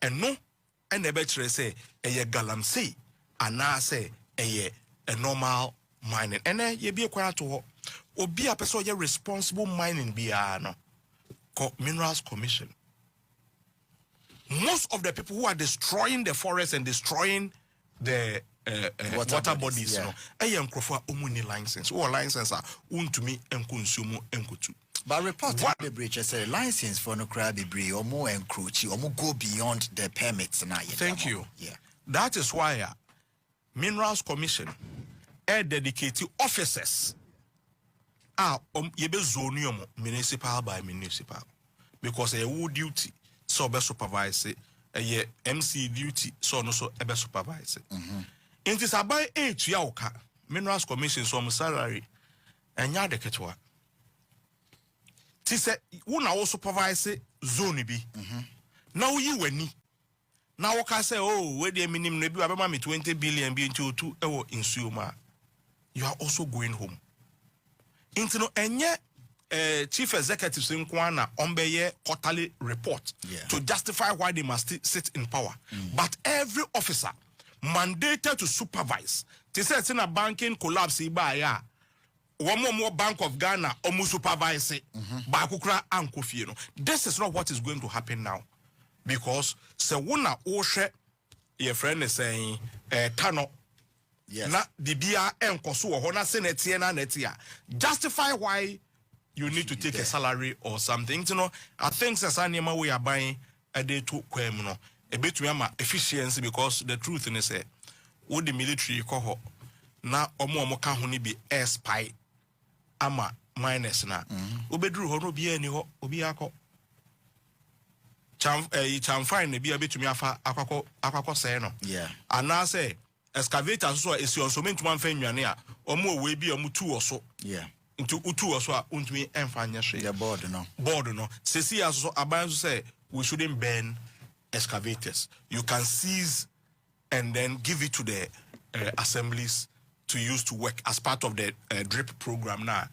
And no, and the betre say a galamsey, and I say a normal mining. And then you be quiet to be a person who responsible mining be no Minerals Commission. Most of the people who are destroying the forest and destroying the water bodies, no, I am Crawford Omuni license or license are to me and consume and to. But report the breach say license for no crab be or more encroach or more go beyond the permits now. Thank you. Yeah. That is why Minerals Commission dedicated officers are zonium municipal by municipal because a wood duty so be supervise a MC duty so no so ebe supervise. It is about 8 yaoka Minerals Commission so salary and ya de ketwa. Ti say who na supervise zone bi. Now you weni. Now waka say oh where the minimum maybe abema me 20 billion be into 2 ewo insuoma. You are also going home. Into no enye chief executive Sinkwana ombeye quarterly report to justify why they must sit in power. But every officer mandated to supervise. They said in a banking collapse ya one more Bank of Ghana almost supervise it. This is not what is going to happen now. Because se wona oshe your friend is saying tano na bibia enkoso wo na senetie na netia justify why you need to take a salary or something. You know, I think Sasanima we are buying a day to kwem no a bit to efficiency because the truth in say would the military coho na omo ka ho ni bi air spy ama minus na obedru ho no bi ani ho obi akọ cham fine bi abetumi afa akwakọ say no and I say excavator so esi on so mentuma mfa nwane a omo we bi omo tu oso into utu oso a untumi emfa nya hwe board no sesi aso aban so say we shouldn't burn excavators. You can seize and then give it to the assemblies to use to work as part of the drip program now.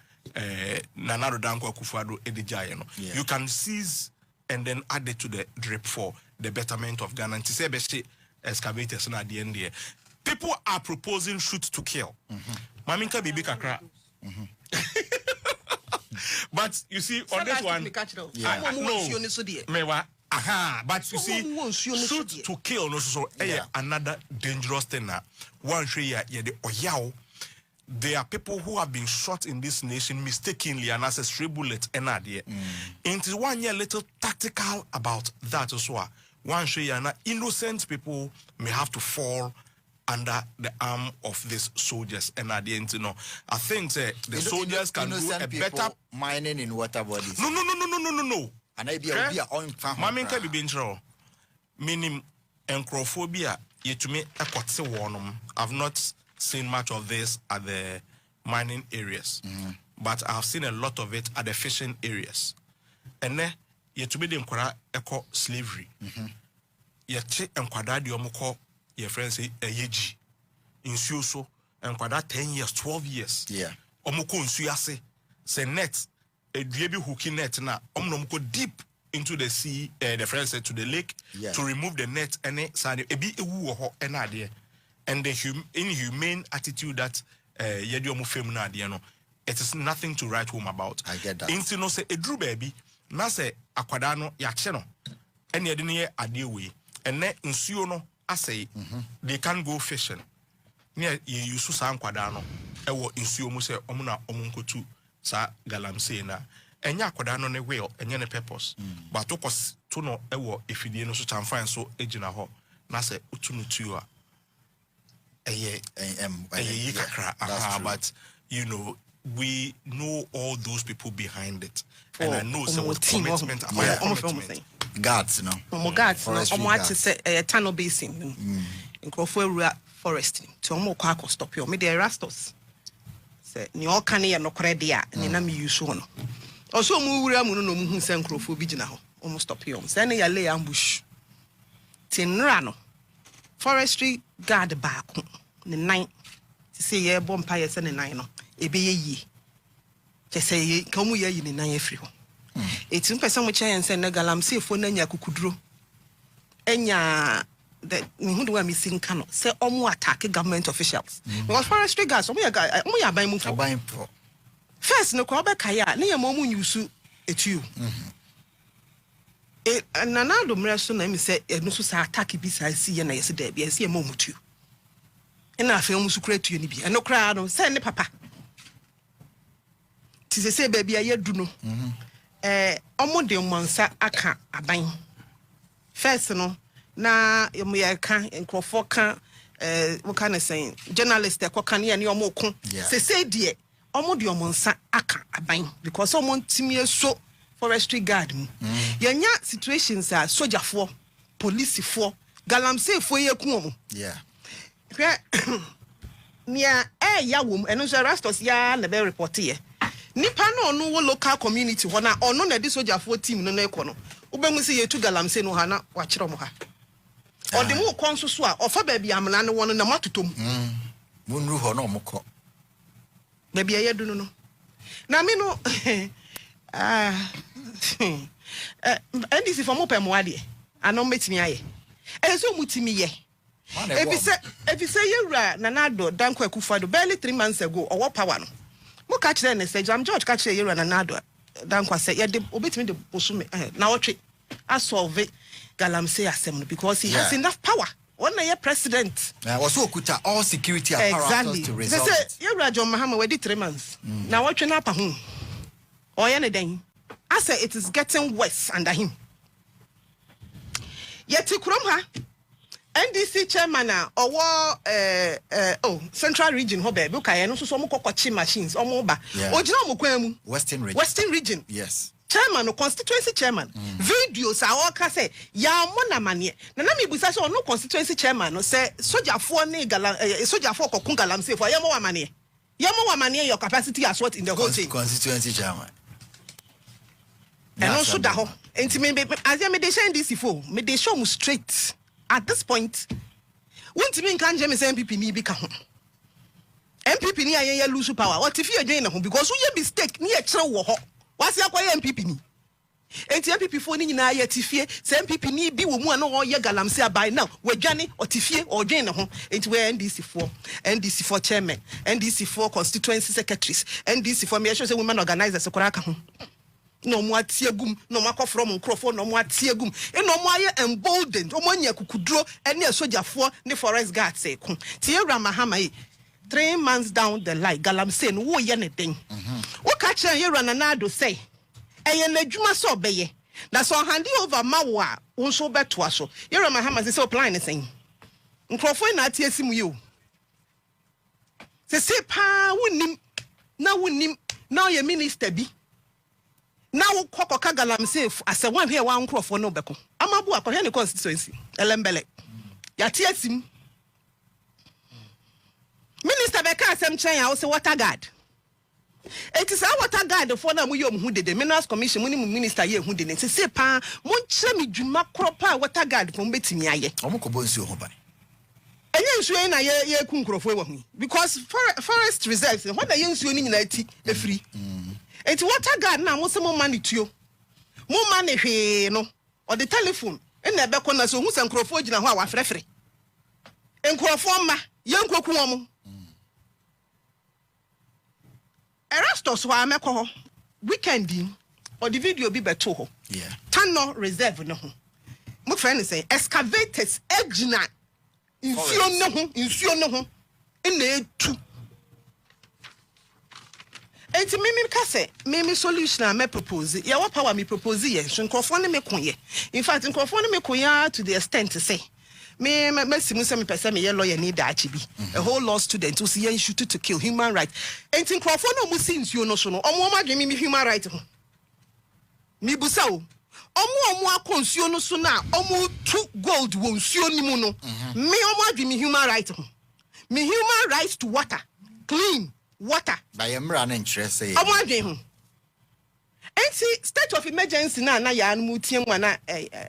Nanaro Danko Kufado Edijaye no. You can seize and then add it to the drip for the betterment of Ghana. Tisebeshe excavators na the end there. People are proposing shoot to kill. Maminka bibi kakra. But you see on this one, no. But you see, shoot to kill no so another dangerous thing now. One there are people who have been shot in this nation mistakenly and as a stray bullet and idea. It is 1 year little tactical about that as well. One innocent people may have to fall under the arm of these soldiers and at the end, you know, I think the soldiers can do a better mining in water bodies. No. And I be a on Mammy can be binge meaning encrophobia yet to me a potty warnum. I've not seen much of this at the mining areas, but I've seen a lot of it at the fishing areas. And then yet to be the eco slavery. Yet and quadadi omoko your friends say a yeji in so and quadra 10 years, 12 years. Omoko nsuyase say net. A DB hooking net na go deep into the sea, the friends said to the lake to remove the net and and the inhumane attitude that it is nothing to write home about. I get that. Into no say a drew baby, na say aquadano yacheno, and yadine adewe, and net in suono, I say they can go fishing. Near you Susan Quadano, ewo in suomo say omuna omunko too. Sa galamsey na enya akoda no ne will enya ne purpose but okos to no ewo efidie no so chamfan so ejina ho na se utunutu a eye kakra but you know we know all those people behind it and I know some commitment guards no omo ati say tunnel basin nkrofo forest to omo kwa stop yo me the rastos ni oka ne ye nokore de a ne na me use ho no oso mu wura mu no mu hu se nkrofo bi gina ho almost stop here se ne ya lay ambush tinra no forestry guard back ne nine ti se ye bompa ye se ne nine no ebe ye yi che se ye ka mu ye yi ne nine afri ho etim pese mu chen se ne galamsey fo na nya kukuduro enya that who do I missing cannot say attack government officials. Because forestry guys, we are buying for. First, no crowd kaya, near momu yusu et you. And another mercy name said, no so attack beside see and I said, there be a see a moment to you. And I feel to create you, and no crowd, send the papa. Tis a say, baby, I yet do know. Omo de monsa aka aban. First, no, na me aka enkrofo kan what can I say? Journalist e kokan ye ne omo ko. Say die omo de monsa aka aban because omo ntimi so forestry guard mu. Yenya situations are soldier for, police for, galamsey for ye ku omo. Yeah. Nia ya wom eno so rastos ya na be report ye. Nipa no wo local community ho na ono na di soldier for team no na ekọ no. Ubemu se yetu galamsey no ha na wa kire mo ha. Ode mu kon so a ofa ba bia amna ne wono na matotom. Munru ho na omukọ. Na bia ye du no. Na me no NDC for mo pemo ade. Ano metimi aye. Ezo mutimi ye. If say yewra nanado danko akufado barely 3 months ago or power no. Mo ka kire ne say Jam George ka kire yewra nanado danko say ye de obetimi de bosume na wotwe asolve galamsey asem because he has enough power. One na president. Also okuta all security apparatus to resolve. Say yewra John Mahama we did 3 months. Na wotwe na pa ho. Oye ne den. I say it is getting worse under him. Yet kurom ha NDC chairman Central Region ho baby okay no so mo kokochi machines omo ba ogina mo kwan mu Western Region yes chairman no constituency chairman videos a all ka say ya mo na mane na mi busa so no constituency chairman no say soldier for ne gala soldier for kokun galamsey for ya mo wa mane your capacity as what in the whole thing constituency chairman and also da ho enti me as ya me dey shine this for me dey show mu straight. At this point, won't mean can James MPP ni be ka ho. MPP ni aye lose power. What if you join na ho because we mistake ni e kire wo ho. What's ya kwa MPP ni? Enti MPP fo ni nyina aye tifie, se MPP ni bi wo mu ana wo ye galamsey abai now. We dwane otifie or join na ho. Enti we NDC for chairman, NDC for constituency secretaries, NDC for me sure say women organizers kora ka ho. No more tiagum, no more from microphone, no more tiagum. And no more emboldened, no more kukudro, and near soldier for the forest guard say. Tierra Mahama 3 months down the line, galamsey no anything. What catch a year and another say? A juma so beye. That's all handy over Mawa, won't so bad to us. Yera Mahama is so plain thing. Microphone not TSM you. Say, pa, wouldn't now your minister be. Now Kokoka galamsey as a one here one crop for no beko. Amabu akohene constituency. Elembele. Ya TSM. Minister Beka asem chen ya say water guard. It is our water guard for na mu yom hu de minerals commission mu ni minister ye hu de ne say pa mo nche mi dwuma kropa water guard for betimi aye. Omo ko bonsi ho ban. Enye nsuo na ye ku nkrofo wa hu because forest reserves when na ye nsuo ni nyina ti e free. It's water guard na mo se mo mani tuo. Mo mani hwe no. Or the telephone. E na be kona so hu se nkrofo gina ho a wa frefre. Nkrofo ma ye nkwoku omo. Erastos wa amekọ ho. Weekend or the video bi beto ho. Yeah. Tano reserve no ho. Mo friend say excavators egina. Insuo no ho. E na etu. Enti mimi ka say mimi solution me propose ya wa power me propose ye so nkofo ne me konye in fact nkofo ne me konya to the extent to say me simu say me person me ye lawyer ni da achi bi a whole law student who see ye shoot to kill human right enti nkofo no mu since you no so no omo ma dwe me human right ho mi busa o omo akonsuo no so na omo tu gold won nsuo ni mu no me omo adwe me human right ho me human right to water clean water by emra na interest say omo ho enti state of emergency na ya anu tiem na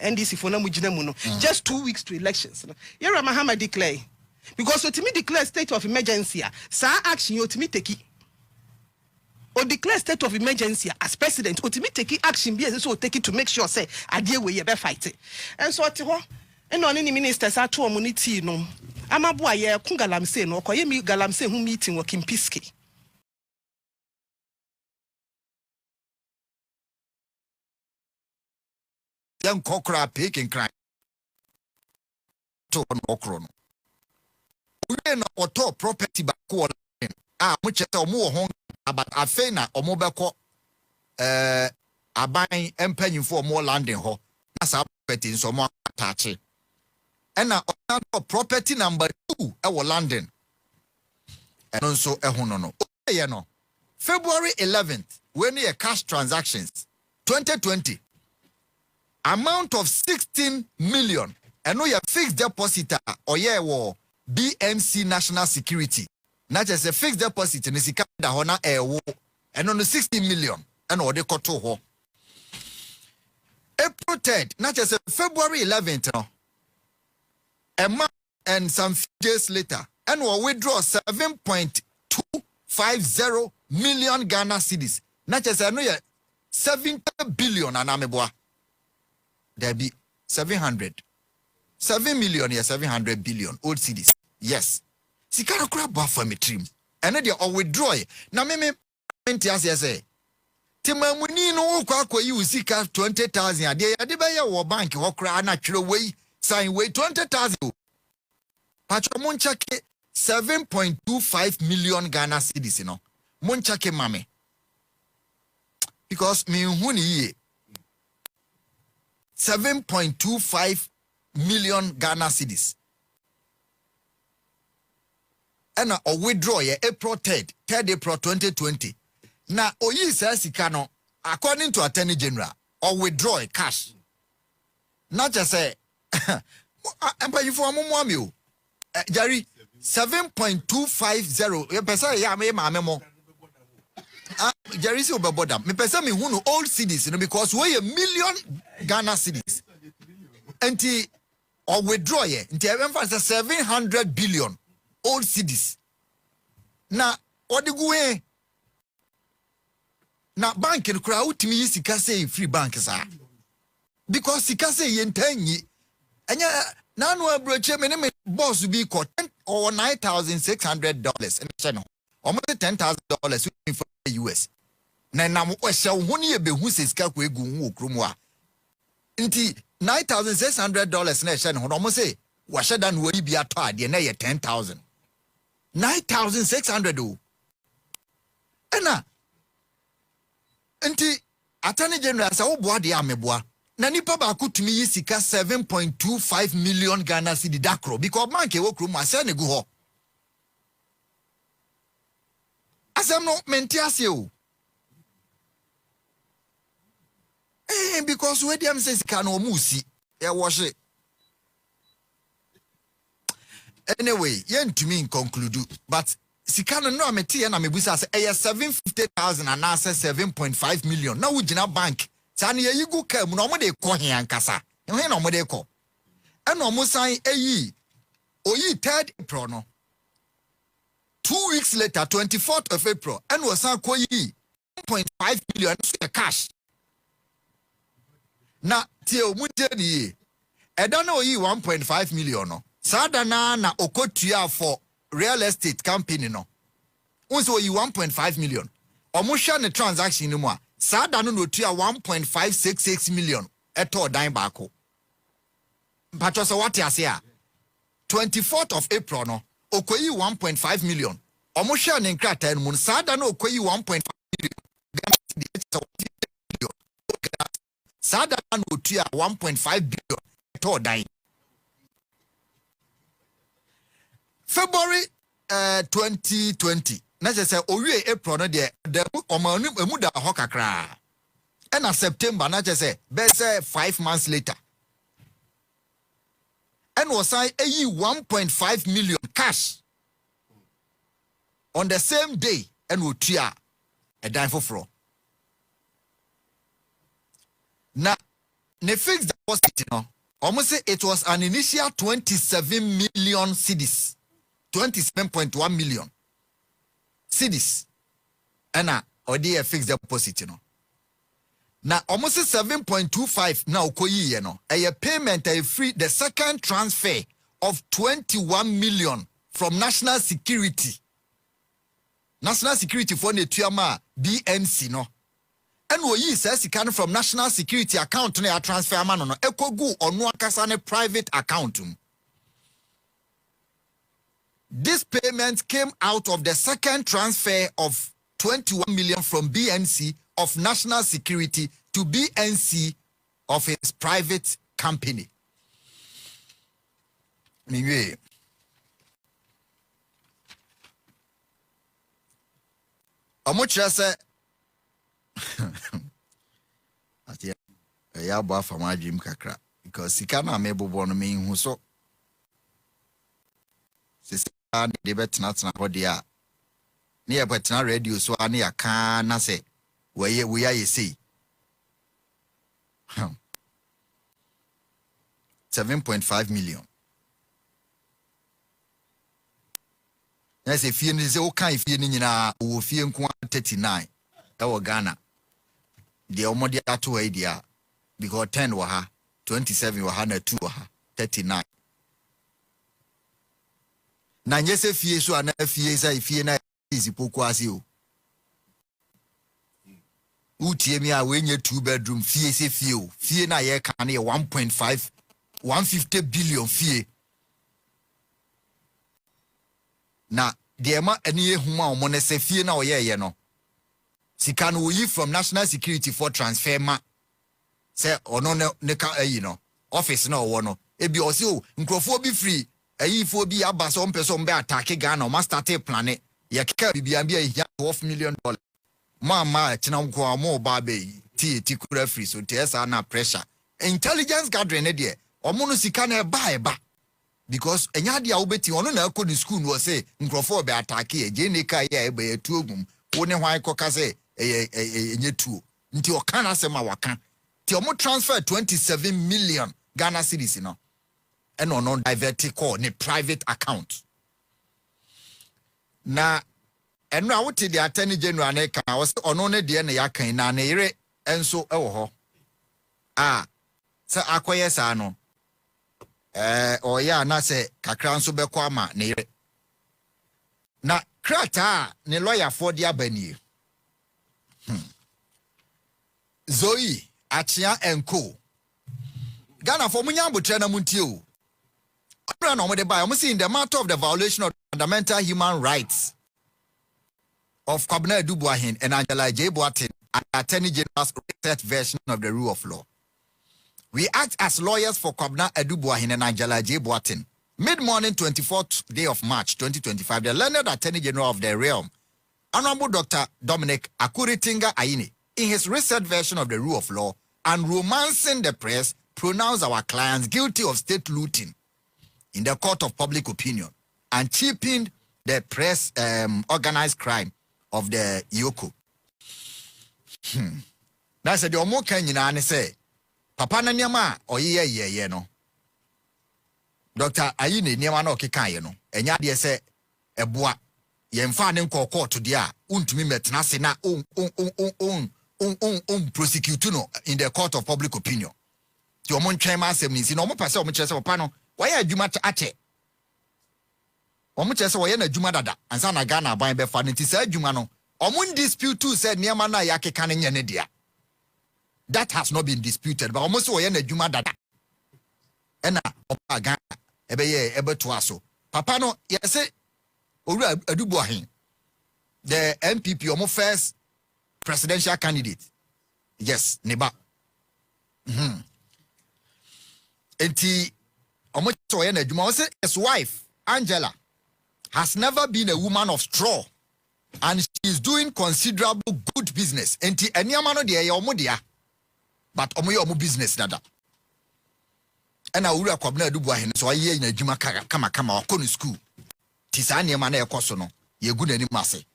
NDC for na mu gina mu no just 2 weeks to elections no Yera Mahama declare because otimi declare state of emergency sa action otimi take o declare state of emergency as president otimi take action be so take it to make sure say ade we ye be fight and so ati ho And on any ministers at home unity no. I'm a boy, yeah, Kungalamse no, or me Galamse who meeting working Piski. Young cockra picking crime. To an okron. We or top property back much or more home about a fena or mobile are buying and paying for more land in ho. That's our property in some more touchy. And now property number 2 our London. And also a honono. No. February 11th, when your cash transactions 2020 amount of 16 million. And no your fixed depositor or war BMC National Security. Not just a fixed deposit in the Sikada Hona Air War and on the 60 million and or the Koto. April 3rd, not just a February 11th, no. A month and some days later, and will withdraw 7.250 million Ghana cedis. Not just a 70 billion and ameboa. There be 700. 7 million, yeah, 700 billion old cedis. Yes. Sikara crab for me trim. And then they all withdraw. Now, me, say. Timamuni no kwa you sika 20,000 a day. Adibaya or bank or cry natural way. Sign way 20,000. Pachamonchake 7.25 million Ghana cedis, you know. Monchake mame. Because me huni 7.25 million Ghana cedis. And a withdraw April 3rd April 2020. Now, oyi says sikano, according to Attorney General, or withdraw cash. Not just say, empire you for Mumu, Jerry, 7.250. You pesa ya me memo. Jerry si obaboda. Me pesa me who old cities, you know, because we a million Ghana cities. And or withdraw ye. Nti emphasize 700 billion old cities. Now, what the go na bank in crowd to me sika say free bank sir. Because sika say yentanyi. Anya na no abroche me ne boss be caught or $9,600 and channel. Almost $10,000 for the US. Na mo hye wo ne ye behu sika ko egu wo kromwa. Nti $9,600 na hye no almost say wa hye dan wo yi bia to ade na ye 10,000. 9,600 o. Ena Nti Attorney General sa oboa de ameboa na nipa ba kutumi yi sika 7.25 million Ghana cedi dakro because bank e wo krom ase ne gu ho asem no menti ase o because we dem say sika no musi e wo hye anyway yentumi conclude but Sikano no ameti na mebusa say 750,000 and now 7.5 million. Now we jina bank. Sani ye yigu ke mu no mo de ko he ankasa. He no mo de ko. E no mo san eyi. Oyi 3rd April no. 2 weeks later 24th of April and was san ko yi 1.5 million cash. Na tie o mu je ni. E da na oyi 1.5 million no. Sada na okotua for real estate company no. Unso you 1.5 million. Omusha ne transaction no mo a. Sada no tua 1.566 million. Eto dan bako. Mpacho so what ase a 24th of April no. Okoyi 1.5 million. Omusha ne nkrata no mo. Sada no okoyi 1.5 million. Sada no tua 1.5 billion. Eto dan. February 2020. Na say owie April no de omanu emuda ho kakra. And na September na say be say 5 months later. And was I 1.5 million cash on the same day and we tia a dime for fraud. Now, ne fixed deposit no. Almost say it was an initial 27 million cedis. 27.1 million cedis. And or a fixed deposit, you know. na almost 7.25 na okoyi ye no. A payment a free the second transfer of 21 million from National Security. National Security for the tuama BNC no. And we says it can from National Security account na transfer man no ekogu onu akasa ne private account. This payment came out of the second transfer of 21 million from BNC of National Security to BNC of his private company. Anyway, Omocha say ya bo afa ma dream kakra because sika na me bobo no me hu so sisa de betna tena hode a ne ya betna radio so ane ya ka na se we ya yesi 7.5 million. Yes, if you say okay if you nyina wo fie nko 39 e wo Ghana the omodi ato idea because 10 wa ha 27 wa ha na 2 wa ha 39 na nyese fie so ana fie sai fie na isipoku ase o utie mi a wenye 2 bedroom fie se fie o fie na ye kan na 1.5 150 billion fie na de ma eni ehuma o mo ne se fie na oyeye no sika no yi from National Security for transfer ma say ono ne ka ayi no office na owo no ebi o se o nkrofo bi free ayi fo bi aba so mpeso mbe attack Ghana o ma start plan ye ka bibia bia ya $12 million ma china nko mo ba be ti kura free so te esa na pressure intelligence gathering ne de omo no sika na eba because enya dia obeti ono na akọ ni school no say nkrofo be attack ye je ne ka ya ebe etuogum wo ne hwan koka say enye tuo nti o kana se ma waka ti omo transfer 27 million Ghana cedis no and ono divert call ne private account na eno a wote the attorney general na ka wo se ono ne de na yakan na na yire enso ewo ho se akoye sa no o ya na se kakra nso bekọ ama na yire na krata ne lawyer for the abani Zoe Achia enko Ghana for munya botre na muntie o abra na omode ba in the matter of the violation of fundamental human rights of Kwabena Adubuahin and Angela J. Boatin and Attorney General's research version of the rule of law. We act as lawyers for Kwabena Adubuahin and Angela J. Boatin. Mid-morning 24th day of March 2025, the learned Attorney General of the realm, Honorable Dr. Dominic Akuritinga Aine, in his research version of the rule of law and romancing the press, pronounced our clients guilty of state looting in the court of public opinion and cheapened the press organized crime of the Yoko. That's the omo kanyina ne say papa na niama oyeye no. Dr. Ayine niama na okeka ye no. Enya de say eboa yemfa ne nko court de a untumi metena se na prosecute no in the court of public opinion. Ti omo ntwen ma asem ni si no omo pese omo kyerese papa no why adwuma ache. Omo kyerese wo ye na adwuma dada ansa na Ghana ban be fa ne ti sa adwuma no omo dispute too said niama na yakeka ne nye ne dia. That has not been disputed but omo so wo ye na adwuma dada. Ena opa Ghana ebe ye ebe to aso. Papa no ye say Owura Adubuahin the MPP omo first presidential candidate. Yes, neba. Enti omo so ye na adwuma say his wife Angela has never been a woman of straw and she is doing considerable good business. Enti eniama no de ye omo dia but omo ye omo business nada. Ena Owura Kwabena Adubuahin so ye na adwuma kama wakọ no school. Ti sa niema na ekoso no ye gu nani mase.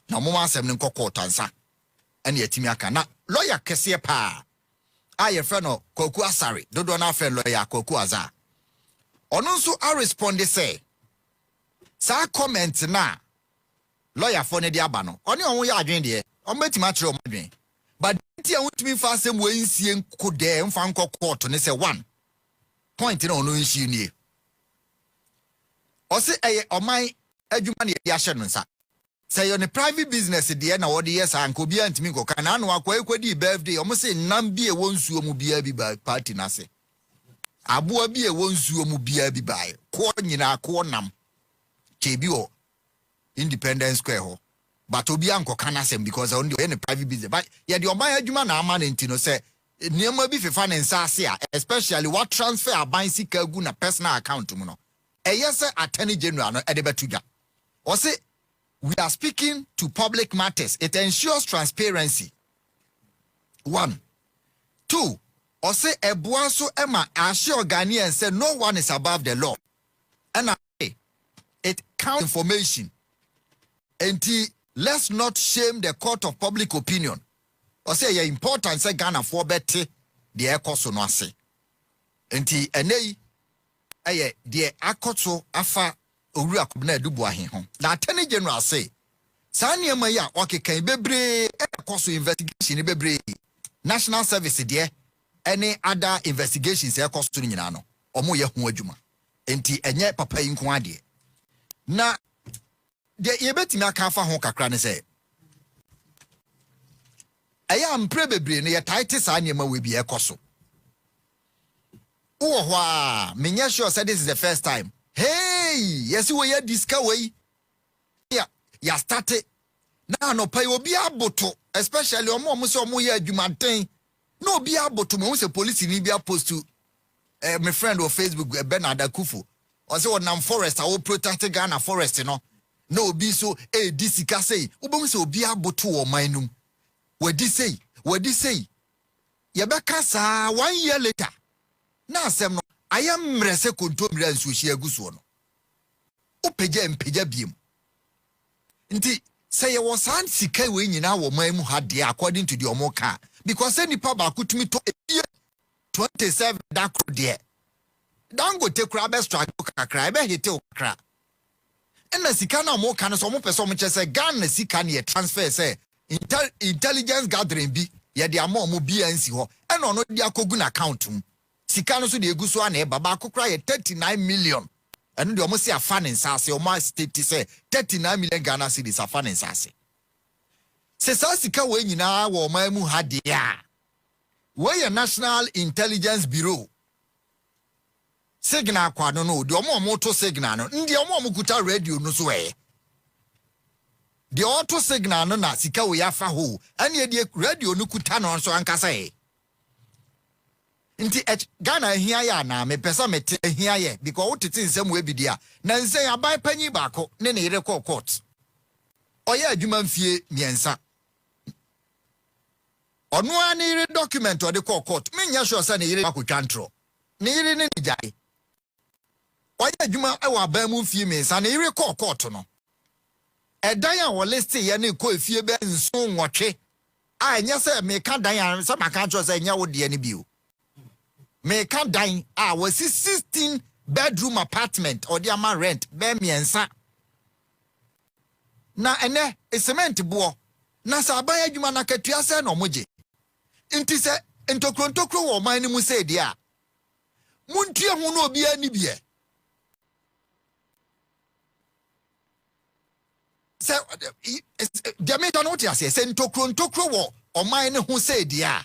Na omo asem ne nkọ tansa. Ene yatimi aka na lawyer kese pa. Aye friend no Kwaku Asare dodo na friend lawyer Kwaku Aza. Ono nso a respond say sa comment na lawyer for ne de aba no. Oni onwo ya adwen de. O metima kire o madwen. but tia wutumi fa asem we nsie kodɛ mfa nkɔ court ne say one point na ono nsi nie ɔse ɛyɛ ɔman adwuma ne yɛ ahye no nsa say you ne private business de na wo de yes anko bia ntimi nkɔ na no akɔ ekodi birthday ɔmo se nam bi e won nsuo mu bia bi ba party na se aboa bi e won nsuo mu bia bi ba ko nyina ko nam chebi o Independence Square ho but obi anko kana sem because on the private business but yeah the oban adwuma na ama ne ntino say niam bi fefa ne nsa ase a especially what transfer aban sika gu na personal account mu no yes attorney general no edebetuga or say we are speaking to public matters. It ensures transparency. 1. 2. Or say a buaso Emma assure Ghanaians say no one is above the law. And it counts information. And let's not shame the court of public opinion. Or say yeah important say Ghana for better the ekoso no ase. Enti enei the akoto afa Owura Kubna Dubois ho. The Attorney General say, Sanya Maya okay bebre ekoso investigation bebre national service there any other investigations ekoso nyina no. Omo ye ho adwuma. Enti enye papa yi nko ade. Na de yebetimi aka afa ho kakra ne say aya mpre bebre ne ye title sa nyema we bi ekoso. Uwo hwa menya sure say this is the first time. Hey, yes, we had this way. Yeah, ya started. Now no pay will be able to, especially on mom so more you maintain. No be able to me say police in Libya post to my friend on Facebook Bernard Akufu. Or say on forest, I will protect Ghana forest, you know. No be so this say, Ubon so be able to or minum. What this say? Yabaka sa 1 year later. Now sem no I am rese kontom ransu hia guso no. Upeja mpeja biem. Nti say you was an sika we nyina wo man mu ha de according to the omoka because any papa kutumi to 27 da kro de. Dango te kra be strike kakra be hite okra. Ena sika na omoka no so mo pese mo che say Ghana sika na transfer say intelligence gathering bi ye de amo mo bi ansi ho. Ena ono de akogu na account mu. Sika no so de eguso na baba kokra ye 39 million. And the almost a fan in Sassy or my state say 39 million Ghana cedis a fan in Sassy. Se Sassika when you now or my muhadia. Where your National Intelligence Bureau Signal quad no, the Omo moto signal, the Omo Mukuta radio no way. The auto signal no na sika we afa ho, and ye the radio no kutano so ankasa. Inti Ghana here ya na me pesa mete here ye because what it is nsem we bidia na nsen abai panyi baako ne ne yere court oye adwuma mfie miensa ono ani yere document o de court menya sure say ne yere akotwantro ne yere ne jai oye adwuma e wa ba mu mfie miensa ne yere court no edan a wo list ye ne ko efie be nso nwotwe a nya say me ka dan a say maka sure say nya wo de ne bio me can dine was 16 bedroom apartment or the ama rent be miensa na ene cement bo na sa aban adwuma na katua se no moje nti se ntokro wo man ni mu se dia muntie hu no obi ani bie se dem don't what you say se ntokro wo o man ni hu se dia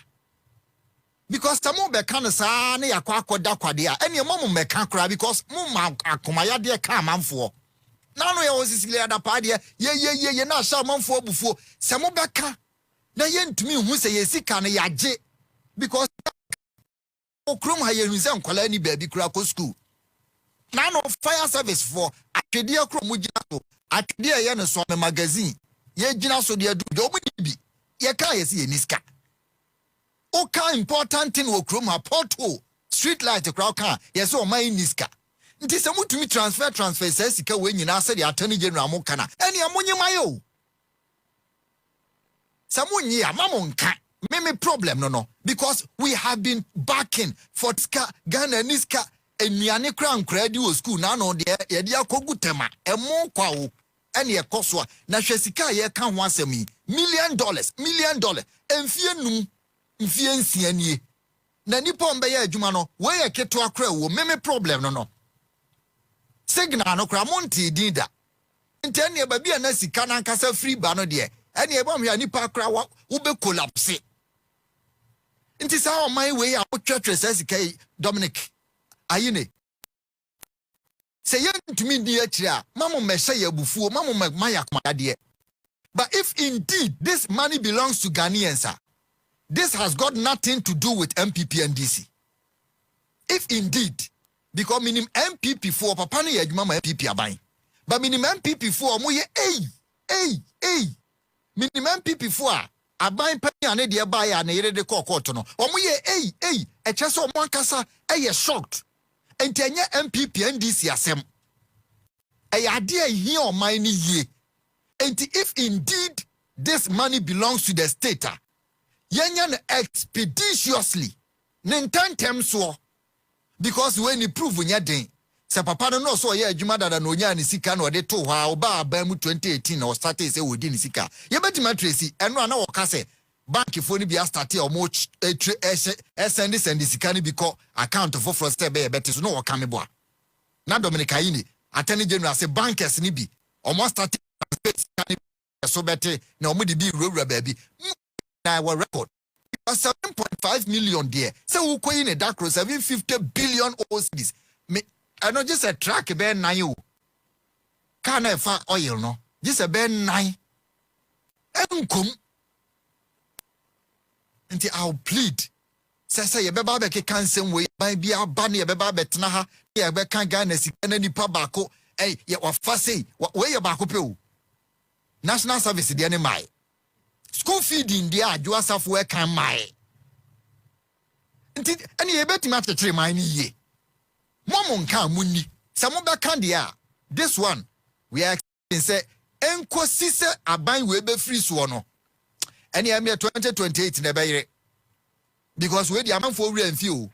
because tamo be kan sa na yakwa akoda kwade a ene mom me kan kra because mum akomaya de ka manfo na no ye osisile ada pa de ye na sha manfo abufuo se mo be ka na ye ntumi hu se ye sika na yaje because okrom ha ye hu se nkwala ni ba bi kra ko school na no fire service for atwede akrom gina so atwede ye ne so me magazine ye gina so de adu do mo bi ye ka ye se ye niska oka important thing wo krom ha portal street light crowd car yes o man niska nti se mutumi transfer say sika we nyina se de attorney general mo kana ene amonyema yo samunyi amamo nka me problem no because we have been backing for ska Ghana niska enuane kra nkra di wo school na no de ye de akogutema emo kwa wo ene ekoso na hwesika ye ka ho asemi $1 million Enfie num, mfie nsia nie. Na nipa ombeya adwuma no, we ye keto akra wo meme problem no. Signal no kra monti dinda. Ntene e ba bia na sika na nkasa free ba no de. Ene e bom ya nipa akra wo be collapse. Nti sa o my way a wo twetwe sika Dominic. Ayine. Say yentumi di akira, mamo mesha ya bufuo, mamo maya kumade. But if indeed this money belongs to Ghanaians, this has got nothing to do with MPP and DC. If indeed, because minimum MPP for papa ni yajuma MPP abai. But minimum MPP for mo ye minimum MPP for abai penny ane de abai ane yere de court no. Omo ye e cheso mo ankasa ye shocked. Enti enye MPP and DC asem. Ade here on my ye. Enti if indeed this money belongs to the state, yenyan expeditiously nintantem so, because when you prove nya den se papa no so ye adwuma dada no nya ni sika no de to ha oba abamu 2018 or start say we di ni sika ye betima tracy eno ana wo ka se bank fo ni bia start o mo send sika ni biko account for step be betis no wo ka me boa na Dominica yi ni attorney general say bankers ni bi o mo start so better na o mo di bi rowra baby na our record 7.5 million there. So we coin a dark 750 billion OCDs. Me, I know just a track a bear 9. Can't I find oil no? Just a bear 9. And come. Until I'll plead. Say a beba can same way by be our bunny a beba betnaha. Yeah, be can't gain a sick and any pabako. Hey, you are fussy. What way your back National Service the enemy. School feeding there, you yourself where can my. And you bet him after 3 mine ye. Momon can muni. Some of the candia. This one, we are say, Enko Sisa Abai Webe free swano. And you 2028 in a bay. Because we the amount for real and few.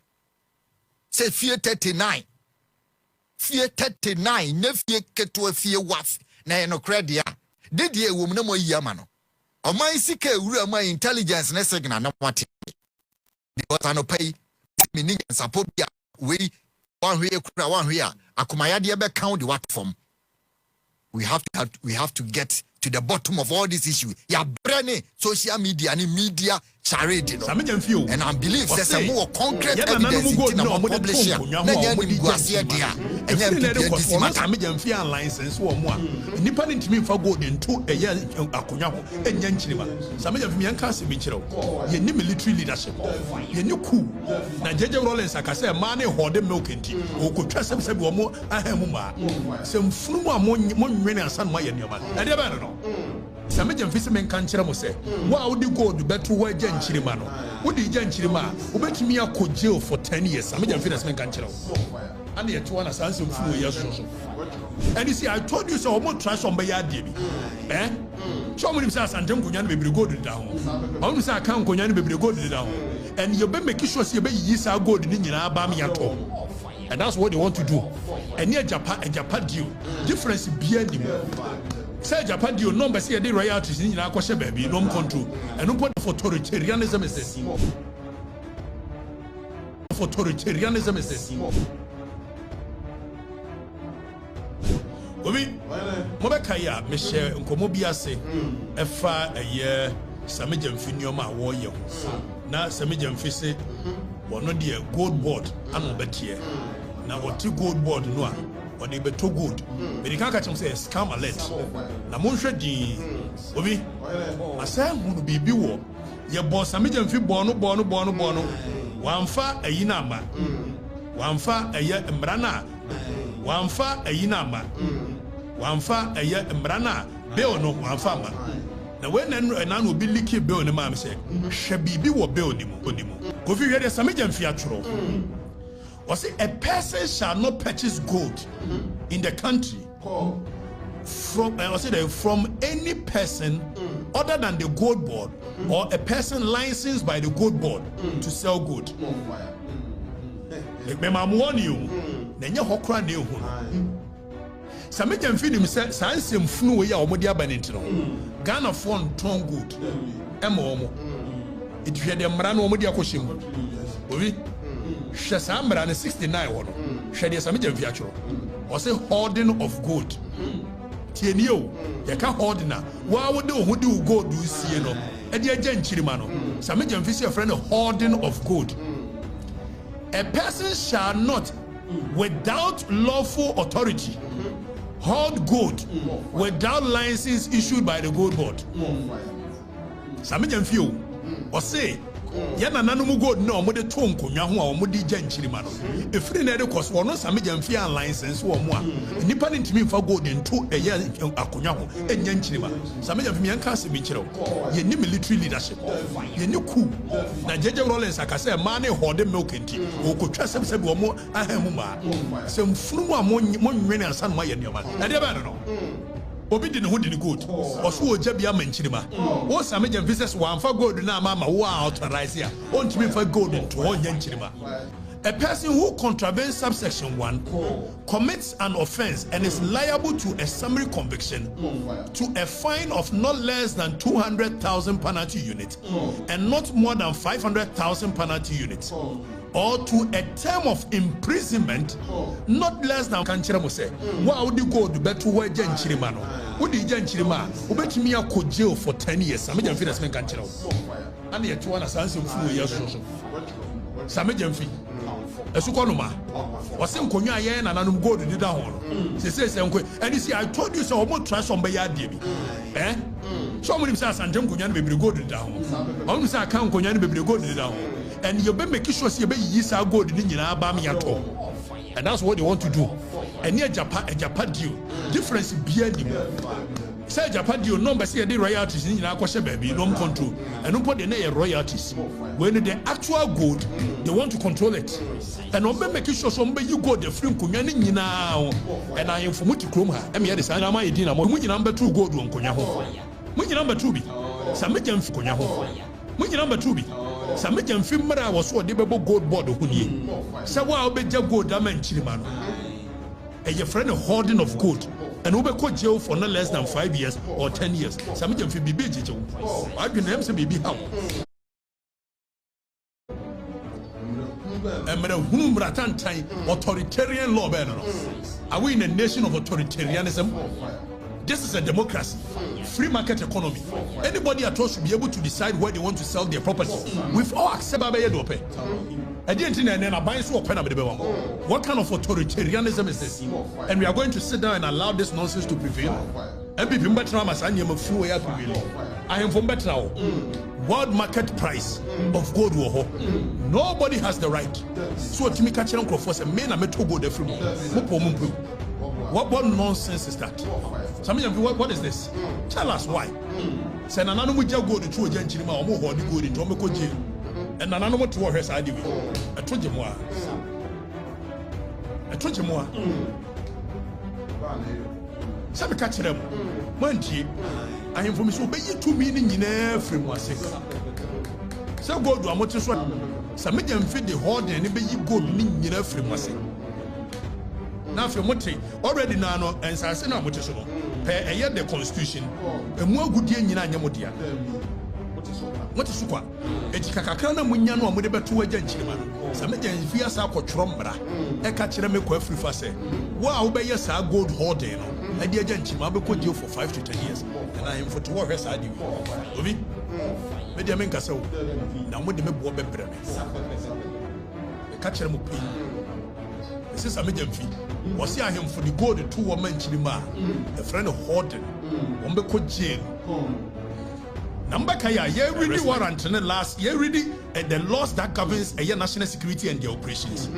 Say fear 39. Fear 39, no fear get to a fear waff. Na no credia. Did ye woman no more yamano. O my sike ura my intelligence na signal na what because I no pay me support ya we one here akumaya de be count the what form. We have to get to the bottom of all this issue. Ya brane social media and media charade no. And I believe there's some more concrete evidence in our publish here. Na nya ni guasia dia. Enya NDC mata me jamfia license wo mo a. Nipa ni ntimi fa go into eye akonya ho. Enya nchirima. Some jamfia yanka se bi kire. Ye ni military leadership. Ye ni coup. Na jeje Rollins akase ma ne hode milk enti. Okotwa sebse bi wo mo ahemu ma. Se mfunu mo nwene asan ma ye nioma. E de ba no. Some jamfia men kan kire mo se. Wa wo di gold betu wa je nchirima no. Wo di je nchirima, wo betumi akọ jail for 10 years. Some jamfia men kan kire. And yet one as answer for years. And you see, I told you so much trash on my yard, eh? Show me says and don't be good down. I want to say I can't go be good down. And you better make sure you be yes, I go in Bami at all. And that's what they want to do. And near Japan deal, difference behind him. Say Japan deal, no, but see the royalties in Aquasha baby, no control. And no point for authoritarianism is this. Authoritarianism is this. Obi mobeka ya me share nkomo biase efa eye samejamfi nioma wo ye na samejamfi se wono de gold board ano betie na woti gold board no a wode beto gold be kan ka chem say scam alert na monhwe di obi asa hunu bibi wo ye bo samejamfi bono wamfa ayi na ama wamfa eye mrana wamfa ayina ama wamfa eye mrana bill no wamfa ama na when na obi liki bill no ma am say hwe bibi wo bill ni mu kofi hwe de samejam fi atro o say a person shall not purchase gold in the country from any person other than the gold board or a person licensed by the gold board to sell gold. I'm warning you. Then you hokra ne hu. Samejam finim say sansem funu we ya omo dia banentino. Ghana phone ton good. Emo omo. it hwe de mra no omodi akohyem obi hwe sa mra ne 69 ho no hwe de Sami Gyamfi atworo o say hoarding of gold tieni o ye ka hoarding a wa wo de ohudi u gold u sie no e de agya nkyirima no Sami Gyamfi say friend hoarding of gold. A person shall not without lawful authority hold gold without license issued by the gold board. Sami Gyamfi o say yana nanu gold na omo de to nkonwa ho a omo de gya nkyirima no efiri na de koso wono Sami Gyamfi an license wo mo a nipa ne ntimi mfa gold nto eye akonwa ho enya nkyirima. Sami Gyamfi me nka se bi kyerɛw ye ni military leadership ye ni ku na jeje Rollins akase ma ne horde milk enti o ko twa sɛb sɛb wo mo ahamu ma se mfunu mu a mo nwene ansa no ma ye nneoma na de ba no obi di ne ho di ne gold oso ogya bia mankyirima o Sami Gyamfi says wa amfa gold na ama wo authorize ya o ntimi fa gold nto ho nya nkyirima. A person who contravenes subsection 1 commits an offense and is liable to a summary conviction, to a fine of not less than 200,000 penalty units and not more than 500,000 penalty units, or to a term of imprisonment not less than kanchira mo say wa odi gold beto wa gya nkyirima no odi gya nkyirima obetumi akọ jail for 10 years. Sami Gyamfi das men kanchira ana ye to na sanse mfu ye so Sami Gyamfi esukonuma wase nkonwa aye na nanum gold dida ho no se nko and see I told you so omo trash on be ya de bi so omo nim say asante nkonwa no bebre gold dida ho omo say aka nkonwa no bebre gold dida ho and you be make sure say be yi sa gold ni nyina ba me yato, and that's what they want to do. And near Japan deal difference bia ni say Japan deal number say the royalties ni nyina akọ baby no control and no put the royalties when the actual gold they want to control it, and no be make sure some be you go the free nkonwa ni nyina and I am from Mutikrom ha em ye the say na ma yedi na mo mu nyina number 2 gold nkonwa ho mu nyina number 2 bi Sami Gyamfi nkonwa ho mu nyina number 2 bi Sami Gyamfi mara was so de bebo gold board ho nie say wa obegya gold ama nkyirima no a your friend hoarding of gold and we go jail for no less than 5 years or 10 years. Sami Gyamfi bibi jeje wo adwene am say bibi how emre hunu mratantan authoritarian law be no. Are we in a nation of authoritarianism? This is a democracy, free market economy. Anybody at all should be able to decide where they want to sell their property. We've all accepted Babaye. What kind of authoritarianism is this? And we are going to sit down and allow this nonsense to prevail. I am from better. World market price of gold. Nobody has the right. So to me, catch for men are to go there from what nonsense is that? Sami Gyamfi, what is this? Tell us why. Say na nanu mu gya gold to ogya nkyirima omo ho de gold to omo ko jail. And na nanu mo to hwe sa de we. Etoje mo a. Etoje mo a. Sabi ka kire mo. Mantie. Ahemfo mi so be yi to mi ni nyina free mo ase. Say gold wa mo te so. Sami Gyamfi de hoarding ni be yi gold ni nyina free mo ase. Now if you already now and say na mote so no pe the constitution emu agudie nyina anya modia mote so kwa etikakakra na munya no amode beto agya nkyirima no Sami Gyamfi asa akotworo mbra e ka kire me kwa afrifa say wa wo be yes gold hoarding no e de agya nkyirima be ko deal for 5 to 10 years and I am for to work hesa di obi me de men kasa wo na mo de me bo bebre me e ka kire mo pe ese Sami Gyamfi was here him for the gold to woman chilima a friend of hoarding be ko jail number kaya ye really warrant in the last year really the laws that governs a national security and the operations.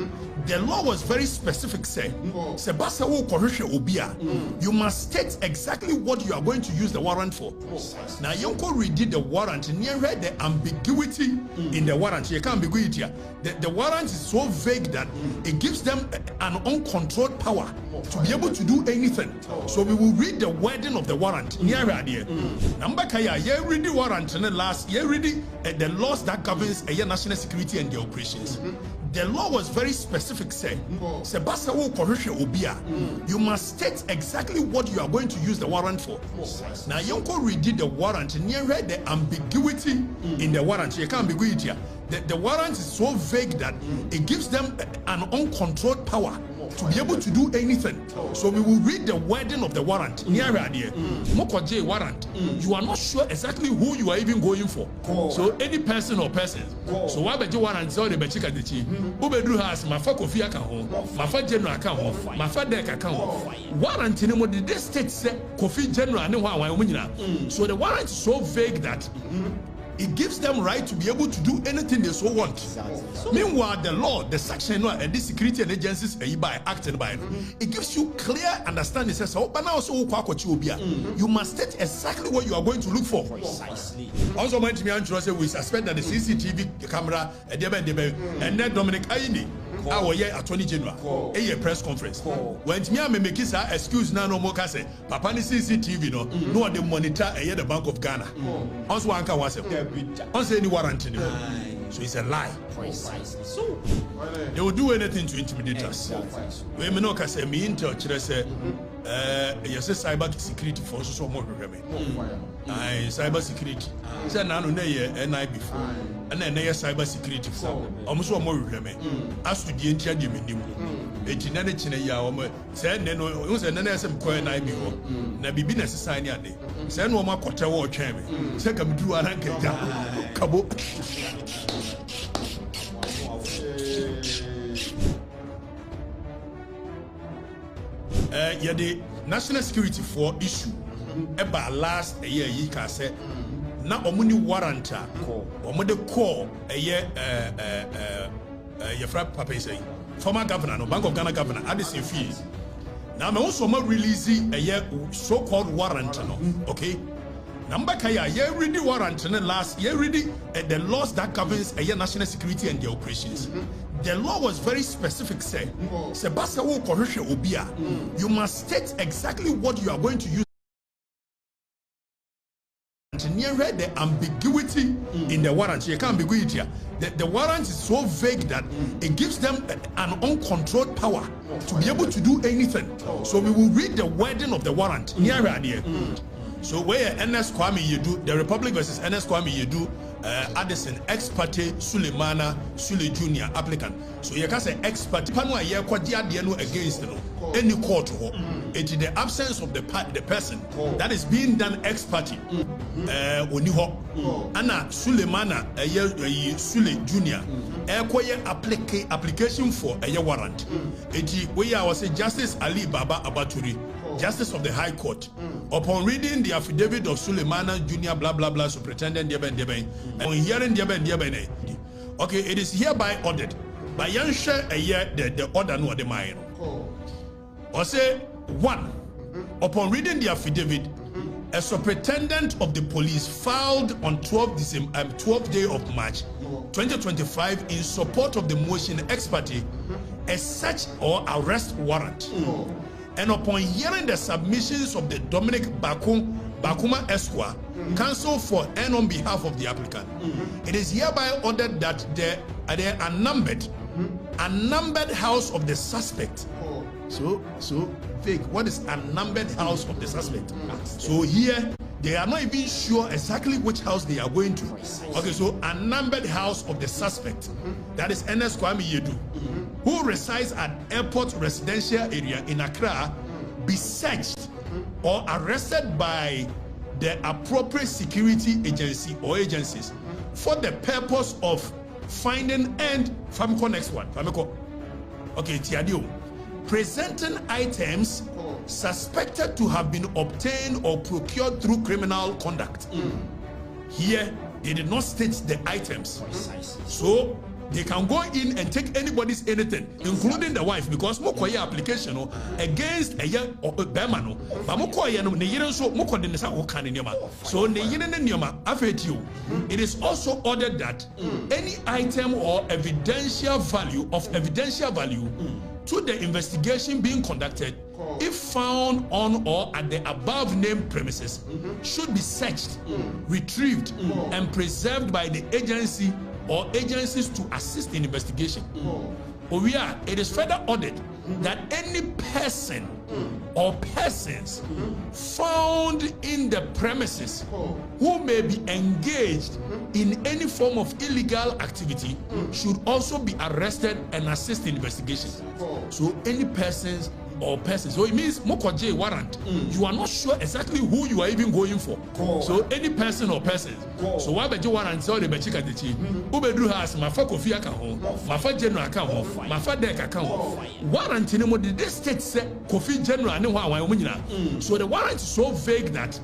The law was very specific, say Sebasa wo kohwehwe obia you must state exactly what you are going to use the warrant for. Now you can read the warrant near the ambiguity in the warrant. You can't ambiguity. The warrant is so vague that it gives them an uncontrolled power to be able to do anything. So we will read the wording of the warrant near there. Number kaya ye read the warrant in the last year read the laws that governs a national security and the operations. the law was very specific. Say, Sebasawo Koroshe Obia, you must state exactly what you are going to use the warrant for. Now, Yonko redid the warrant, near the ambiguity in the warrant. You can't ambiguity. The warrant is so vague that it gives them an uncontrolled power to be able to do anything. So we will read the wording of the warrant. Mokoje warrant. You are not sure exactly who you are even going for. So any person or persons. So why be warrant so the bechika dechi. Ubedru has mafa kofi aka ho, mafa general aka ho, mafa dek aka ho. Warrant ni mo the state say kofi general ne ho awan mo nyina. So the warrant is so vague that it gives them right to be able to do anything they so want. Meanwhile, the law, the section and the security and agencies by acting by it gives you clear understanding. It says, but now you must state exactly what you are going to look for. Precisely. Also, my team we suspect that the CCTV camera and then Dominic Aini. Our year attorney general, a press conference. When me make his excuse now no more say, Papa ni CCTV no the monitor the Bank of Ghana. Also one can was also any warrant anymore. So it's a lie. Precisely. So they will do anything to intimidate us. We may not say me intel say yes cyber security for so more cyber security. Say now no NI before. And then cyber security for almost one more as to the entire minimum. It's in any china ya said no was an NSM coin I be na be necessary. Send no more quarter war chairman. Second do an anchor cabo. The national security for issue about last year you can say na omuni warranta omode call your friend Papa say former governor no Bank of Ghana governor Addison fees now me also release a so-called warrant no okay number kaya ye ready warrant no last year ready the laws that governs national security and the operations. The law was very specific. Say Sebasawo Koroshe Obia, you must state exactly what you are going to use. Near the ambiguity in the warrant. You can't ambiguity. The warrant is so vague that it gives them an uncontrolled power to be able to do anything. So we will read the wording of the warrant. So where NS Kwame Yedu, the Republic versus NS Kwame Yedu, Addison, ex parte Sulemana, Sule Jr. applicant. So you can say ex parte Panwa Yekwadiano against any court. It is the absence of the person that is being done ex parte. Oniho Anna Sulemana Sule Jr. Application for a warrant. It is where I was a Justice Ali Baba Abaturi, Justice of the High Court. Upon reading the affidavit of Sulemana Jr. blah blah blah, Superintendent Deben, and hearing Deben, okay, it is hereby ordered by Yansha a year the order no the mine. Or say 1. Upon reading the affidavit, a superintendent of the police filed on 12th day of March 2025 in support of the motion ex parte a search or arrest warrant. And upon hearing the submissions of the Dominic Bakuma Esquire, counsel for and on behalf of the applicant, it is hereby ordered that the unnumbered house of the suspect. So vague. What is unnumbered house of the suspect? So here they are not even sure exactly which house they are going to. Okay, so unnumbered house of the suspect, that is NS Kwame Yedu, who resides at Airport Residential Area in Accra, be searched or arrested by the appropriate security agency or agencies for the purpose of finding and Famiko next one. Famiko. Okay, Tiadio. Presenting items suspected to have been obtained or procured through criminal conduct. Here, they did not state the items. So they can go in and take anybody's anything, including the wife, because mokoye application against a young bemano. But mokoye no ne yire so moko de nsa wo kan nioma. So ne yire ne nioma afetiu. It is also ordered that any item or evidential value to the investigation being conducted, if found on or at the above named premises, should be searched, retrieved, and preserved by the agency or agencies to assist in investigation. It is further ordered that any person or persons found in the premises who may be engaged in any form of illegal activity should also be arrested and assist in investigation. So any persons or persons, so it means mokoje warrant. You are not sure exactly who you are even going for. So any person or persons. So why be warrant so the bechika dechi ubedru has mafa kofi aka ho, mafa general aka ho, mafa dek aka ho. Warrant ni mo the state say kofi general ne ho awan mo nyina. So the warrant is so vague that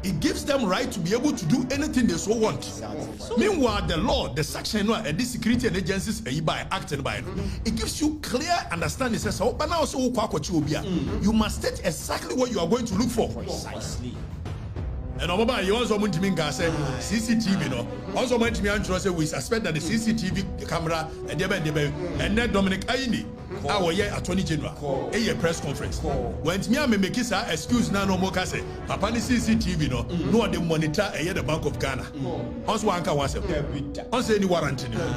it gives them right to be able to do anything they so want. Meanwhile, the law, the section and the security and agencies acted by it gives you clear understanding. Says, oh, but now so you must state exactly what you are going to look for. Precisely. And you also want to mean CCTV, no? Also want to me say we suspect that the CCTV camera and then Dominic Aini, our Attorney General, a press conference. When me make his excuse now no more say, Papa the CCTV no the monitor the Bank of Ghana. Also one can was also any warrant anymore.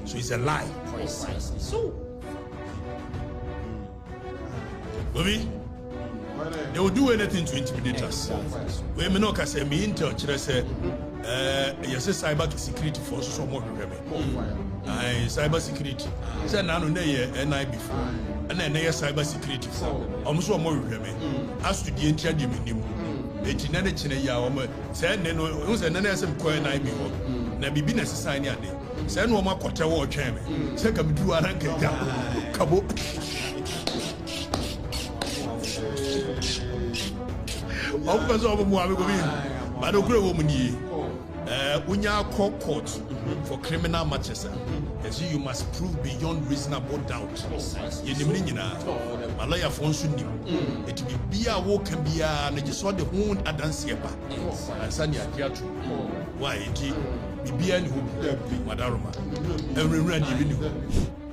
So it's a lie. Precisely. So Bobby, they will do anything to intimidate us. We may not say me intel say yes cyber security force so more cyber security. Say now no NI before. And then cyber security for almost more as to the entire minimum. Eti na chine ya o say ne no who say na sem ko NI bi ho. Na bibi necessary ade. Say no ma kwota wo twem. Say ka bidu aranka ja. Kabo but unya court for criminal matters. You must prove beyond reasonable doubt. Malaya Fonsunim. It will be a walk and be a saw the wound at Dansiapa and Sanya Diatu. Why it be a new Madaroma. Every run you.